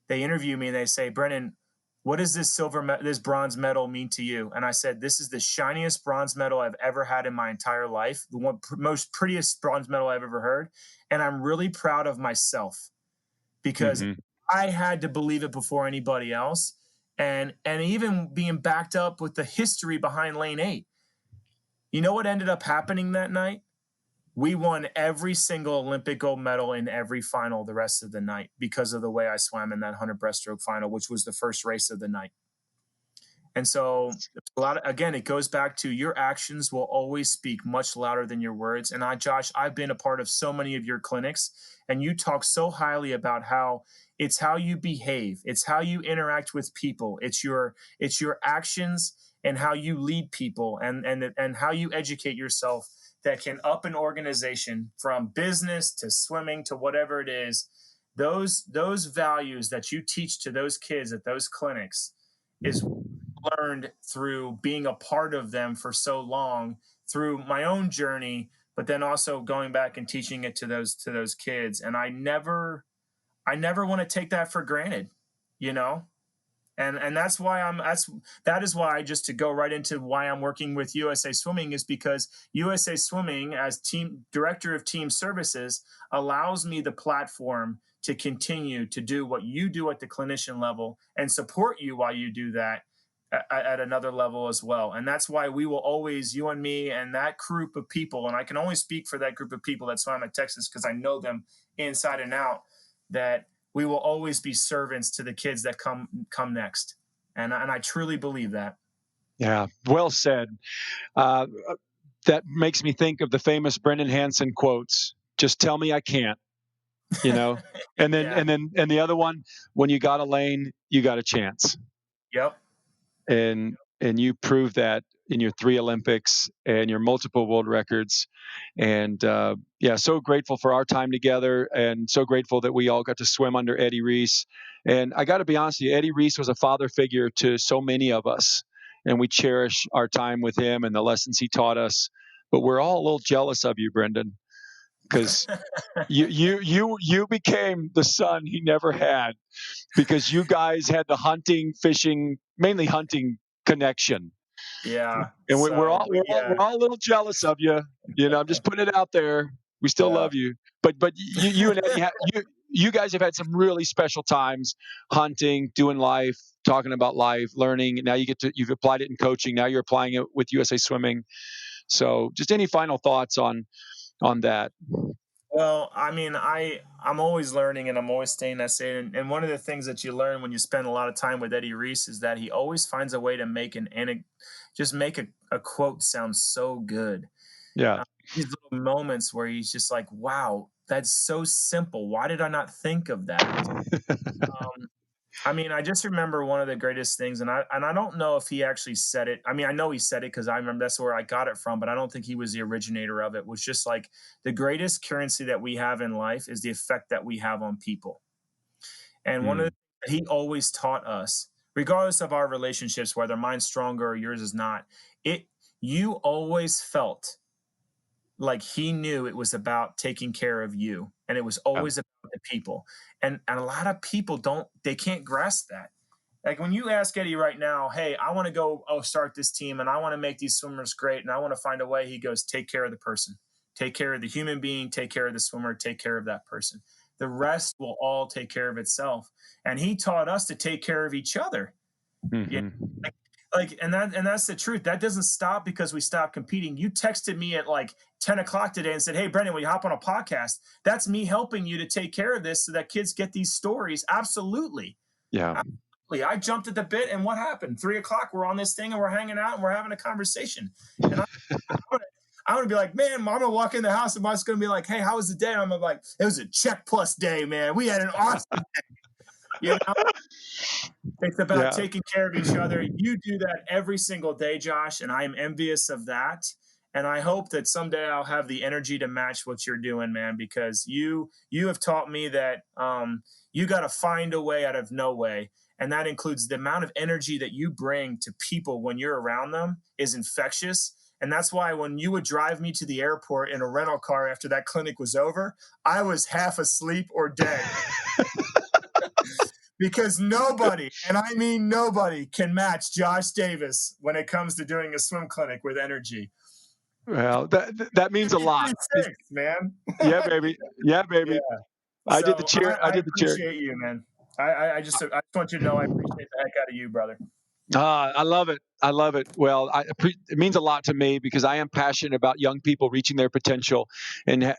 and they say, Brennan, what does this bronze medal mean to you? And I said, this is the shiniest bronze medal I've ever had in my entire life. The most prettiest bronze medal I've ever heard. And I'm really proud of myself, because I had to believe it before anybody else. And even being backed up with the history behind lane 8. You know what ended up happening that night? We won every single Olympic gold medal in every final the rest of the night, because of the way I swam in that 100 breaststroke final, which was the first race of the night. And so again, it goes back to your actions will always speak much louder than your words. And Josh, I've been a part of so many of your clinics, and you talk so highly about how it's how you behave, it's how you interact with people, it's your actions and how you lead people, and how you educate yourself that can up an organization from business to swimming to whatever it is. Those values that you teach to those kids at those clinics is learned through being a part of them for so long, through my own journey, but then also going back and teaching it to those kids. And I never want to take that for granted, you know? And that's why that is why, just to go right into why I'm working with USA Swimming, is because USA Swimming, as team director of team services, allows me the platform to continue to do what you do at the clinician level and support you while you do that at another level as well. And that's why we will always, you and me and that group of people, and I can only speak for that group of people that swam at Texas because I know them inside and out, that we will always be servants to the kids that come next. And I truly believe that. Yeah, well said. That makes me think of the famous Brendan Hansen quotes. Just tell me I can't, you know? And then, Yeah. and the other one, when you got a lane, you got a chance. Yep. And you proved that in your 3 Olympics and your multiple world records. And so grateful for our time together, and so grateful that we all got to swim under Eddie Reese. And I got to be honest with you, Eddie Reese was a father figure to so many of us, and we cherish our time with him and the lessons he taught us. But we're all a little jealous of you, Brendan, because you became the son he never had, because you guys had the hunting, fishing, mainly hunting connection. Yeah. And So, we're all a little jealous of you. You know, I'm just putting it out there. We still love you, but you and Eddie, you guys have had some really special times hunting, doing life, talking about life, learning. Now you've applied it in coaching. Now you're applying it with USA Swimming. So, just any final thoughts on that? Well, I mean, I'm always learning and I'm always staying that same. And one of the things that you learn when you spend a lot of time with Eddie Reese is that he always finds a way to make just make a quote sound so good. Yeah. These little moments where he's just like, wow, that's so simple. Why did I not think of that? I mean, I just remember one of the greatest things, and I don't know if he actually said it. I mean, I know he said it because I remember that's where I got it from, but I don't think he was the originator of it. Was just like, the greatest currency that we have in life is the effect that we have on people. And one of the things that he always taught us, regardless of our relationships, whether mine's stronger or yours is not, you always felt like he knew it was about taking care of you, and it was always about the people. And a lot of people they can't grasp that. Like, when you ask Eddie right now, hey, I want to go start this team and I want to make these swimmers great and I want to find a way, he goes, take care of the person, take care of the human being, take care of the swimmer, take care of that person. The rest will all take care of itself. And he taught us to take care of each other. Mm-hmm. Yeah. And that's the truth. That doesn't stop because we stopped competing. You texted me at like 10 o'clock today and said, hey, Brendan, will you hop on a podcast? That's me helping you to take care of this so that kids get these stories. Absolutely. Yeah. Absolutely. I jumped at the bit, and what happened? 3 o'clock, we're on this thing and we're hanging out and we're having a conversation. And I'm going to be like, man, I'm going to walk in the house and Mom's going to be like, hey, how was the day? And I'm gonna be like, it was a check plus day, man. We had an awesome day. You know? It's about taking care of each other. You do that every single day, Josh, and I am envious of that. And I hope that someday I'll have the energy to match what you're doing, man, because you have taught me that you got to find a way out of no way. And that includes the amount of energy that you bring to people when you're around them is infectious. And that's why when you would drive me to the airport in a rental car after that clinic was over, I was half asleep or dead. Because nobody, and I mean nobody, can match Josh Davis when it comes to doing a swim clinic with energy. Well, that means a lot, man. Yeah, baby. Yeah. I did the cheer. I appreciate you, man. I just want you to know I appreciate the heck out of you, brother. I love it. Well, it means a lot to me because I am passionate about young people reaching their potential. And,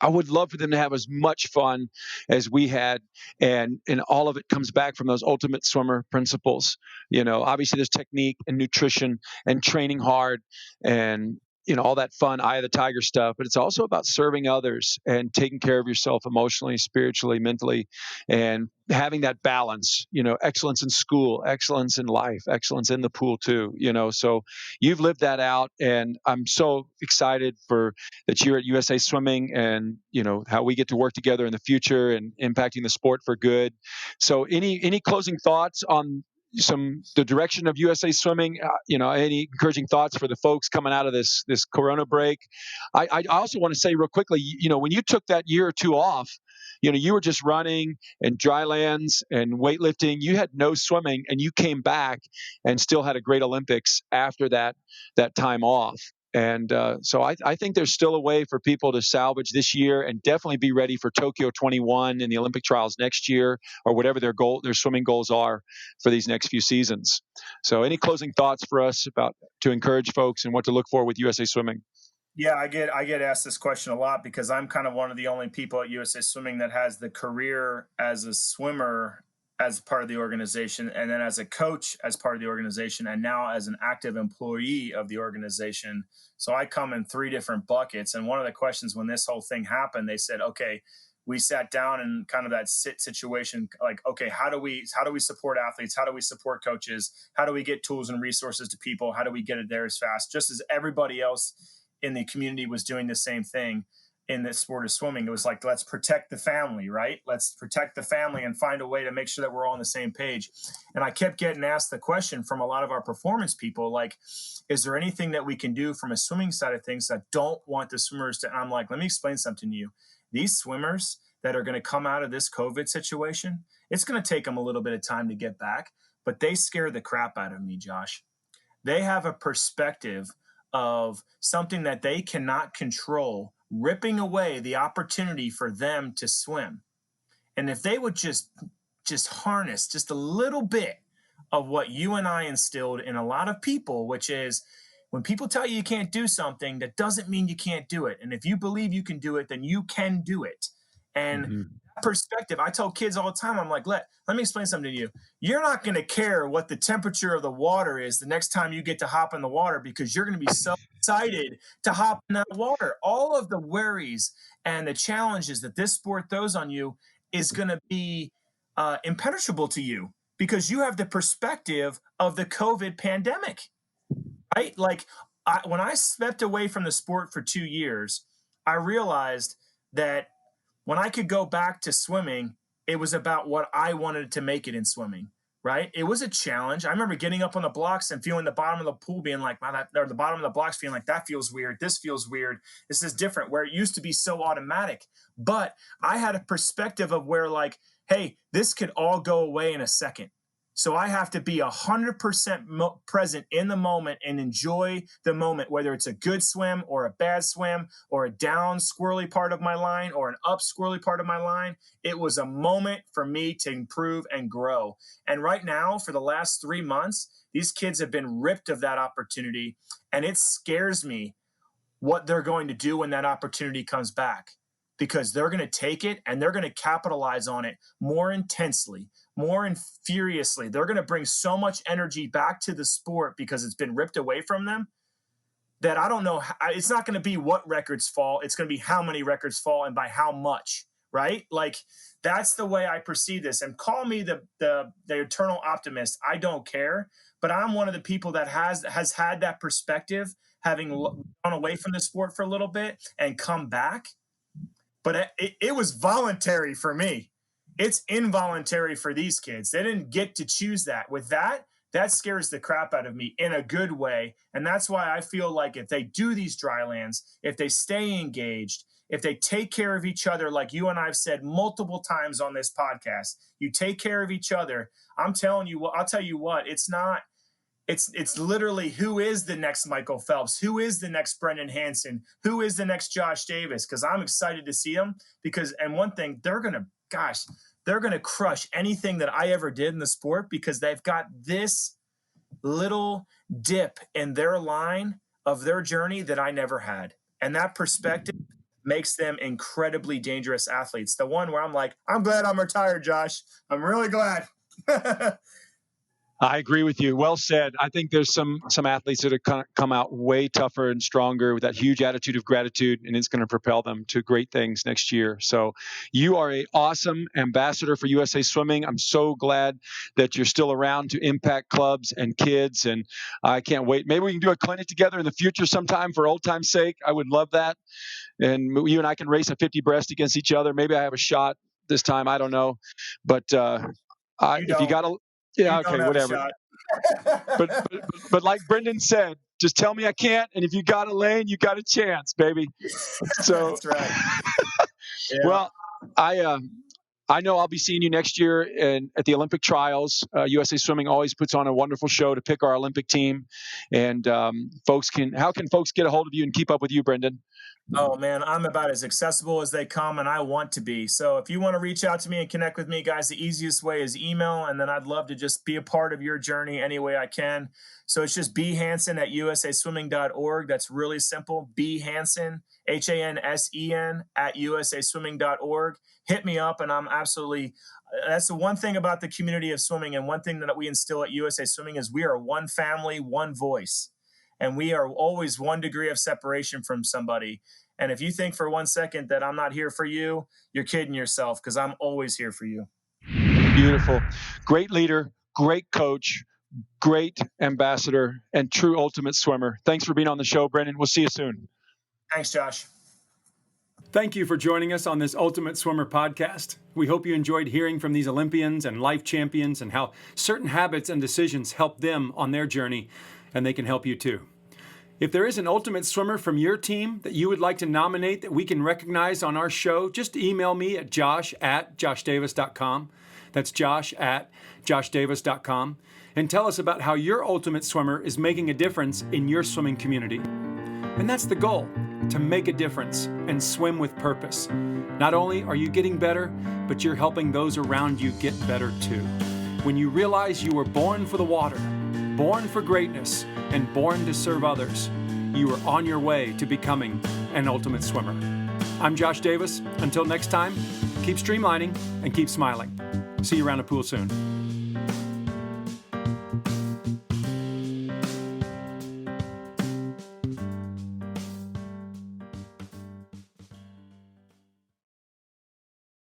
I would love for them to have as much fun as we had, and all of it comes back from those ultimate swimmer principles. Obviously there's technique and nutrition and training hard and all that fun eye of the tiger stuff, but it's also about serving others and taking care of yourself emotionally, spiritually, mentally, and having that balance. Excellence in school, excellence in life, excellence in the pool too. So you've lived that out, and I'm so excited for that you're at USA Swimming, and how we get to work together in the future and impacting the sport for good. So any closing thoughts on the direction of USA Swimming? Any encouraging thoughts for the folks coming out of this Corona break? I also want to say real quickly, when you took that year or two off, you were just running and dry lands and weightlifting. You had no swimming, and you came back and still had a great Olympics after that time off. And so I think there's still a way for people to salvage this year and definitely be ready for Tokyo 21 and the Olympic trials next year, or whatever their swimming goals are for these next few seasons. So any closing thoughts for us to encourage folks and what to look for with USA Swimming? Yeah, I get asked this question a lot because I'm kind of one of the only people at USA Swimming that has the career as a swimmer as part of the organization, and then as a coach as part of the organization, and now as an active employee of the organization. So I come in three different buckets. And one of the questions when this whole thing happened, they said, okay, we sat down in kind of that situation, like, okay, how do we support athletes? How do we support coaches? How do we get tools and resources to people? How do we get it there as fast? Just as everybody else in the community was doing the same thing in the sport of swimming. It was like, let's protect the family, right? Let's protect the family and find a way to make sure that we're all on the same page. And I kept getting asked the question from a lot of our performance people, like, is there anything that we can do from a swimming side of things that don't want the swimmers to? And I'm like, let me explain something to you. These swimmers that are going to come out of this COVID situation, it's going to take them a little bit of time to get back, but they scare the crap out of me, Josh. They have a perspective of something that they cannot control, ripping away the opportunity for them to swim. And if they would just harness just a little bit of what you and I instilled in a lot of people, which is when people tell you can't do something, that doesn't mean you can't do it. And if you believe you can do it, then you can do it. And that perspective, I tell kids all the time, I'm like, let me explain something to you. You're not going to care what the temperature of the water is the next time you get to hop in the water, because you're going to be so excited to hop in that water. All of the worries and the challenges that this sport throws on you is going to be impenetrable to you, because you have the perspective of the COVID pandemic, right? Like when I stepped away from the sport for 2 years, I realized that when I could go back to swimming, it was about what I wanted to make it in swimming, right? It was a challenge. I remember getting up on the blocks and feeling the bottom of the pool being like, wow, or the bottom of the blocks feeling like, that feels weird. This feels weird. This is different, where it used to be so automatic. But I had a perspective of where, like, hey, this could all go away in a second. So I have to be 100% present in the moment and enjoy the moment, whether it's a good swim or a bad swim or a down squirrely part of my line or an up squirrely part of my line. It was a moment for me to improve and grow. And right now, for the last 3 months, these kids have been ripped of that opportunity. And it scares me what they're going to do when that opportunity comes back, because they're going to take it and they're going to capitalize on it more intensely, more furiously. They're going to bring so much energy back to the sport because it's been ripped away from them, that I don't know. It's not going to be what records fall. It's going to be how many records fall and by how much, right? Like, that's the way I perceive this. And call me the eternal optimist. I don't care. But I'm one of the people that has had that perspective, having gone away from the sport for a little bit and come back. But it was voluntary for me. It's involuntary for these kids. They didn't get to choose that. With that scares the crap out of me in a good way. And that's why I feel like if they do these dry lands, if they stay engaged, if they take care of each other, like you and I have said multiple times on this podcast, you take care of each other. I'm telling you what, I'll tell you what, it's literally, who is the next Michael Phelps? Who is the next Brendan Hansen? Who is the next Josh Davis? Because I'm excited to see them. And one thing, they're going to crush anything that I ever did in the sport, because they've got this little dip in their line of their journey that I never had. And that perspective makes them incredibly dangerous athletes. The one where I'm like, I'm glad I'm retired, Josh. I'm really glad. I agree with you. Well said. I think there's some athletes that have come out way tougher and stronger with that huge attitude of gratitude, and it's going to propel them to great things next year. So you are an awesome ambassador for USA Swimming. I'm so glad that you're still around to impact clubs and kids, and I can't wait. Maybe we can do a clinic together in the future sometime for old time's sake. I would love that. And you and I can race a 50 breast against each other. Maybe I have a shot this time. I don't know. But if you got to... Yeah, okay, whatever. but like Brendan said, just tell me I can't, and if you got a lane, you got a chance, baby. So that's right. Yeah. Well, I know I'll be seeing you next year at the Olympic trials. USA Swimming always puts on a wonderful show to pick our Olympic team, and how can folks get a hold of you and keep up with you, Brendan? Oh, man, I'm about as accessible as they come, and I want to be. So if you want to reach out to me and connect with me, guys, the easiest way is email, and then I'd love to just be a part of your journey any way I can. So it's just bhansen@usaswimming.org. That's really simple. bhansen, Hansen, @usaswimming.org. Hit me up, and I'm absolutely – that's the one thing about the community of swimming, and one thing that we instill at USA Swimming is we are one family, one voice. And we are always 1 degree of separation from somebody. And if you think for 1 second that I'm not here for you, you're kidding yourself, because I'm always here for you. Beautiful. Great leader, great coach, great ambassador, and true ultimate swimmer. Thanks for being on the show, Brendan. We'll see you soon. Thanks, Josh. Thank you for joining us on this Ultimate Swimmer podcast. We hope you enjoyed hearing from these Olympians and life champions and how certain habits and decisions help them on their journey, and they can help you too. If there is an ultimate swimmer from your team that you would like to nominate that we can recognize on our show, just email me at josh@joshdavis.com. That's josh@joshdavis.com. And tell us about how your ultimate swimmer is making a difference in your swimming community. And that's the goal, to make a difference and swim with purpose. Not only are you getting better, but you're helping those around you get better too. When you realize you were born for the water, born for greatness, and born to serve others, you are on your way to becoming an ultimate swimmer. I'm Josh Davis. Until next time, keep streamlining and keep smiling. See you around the pool soon.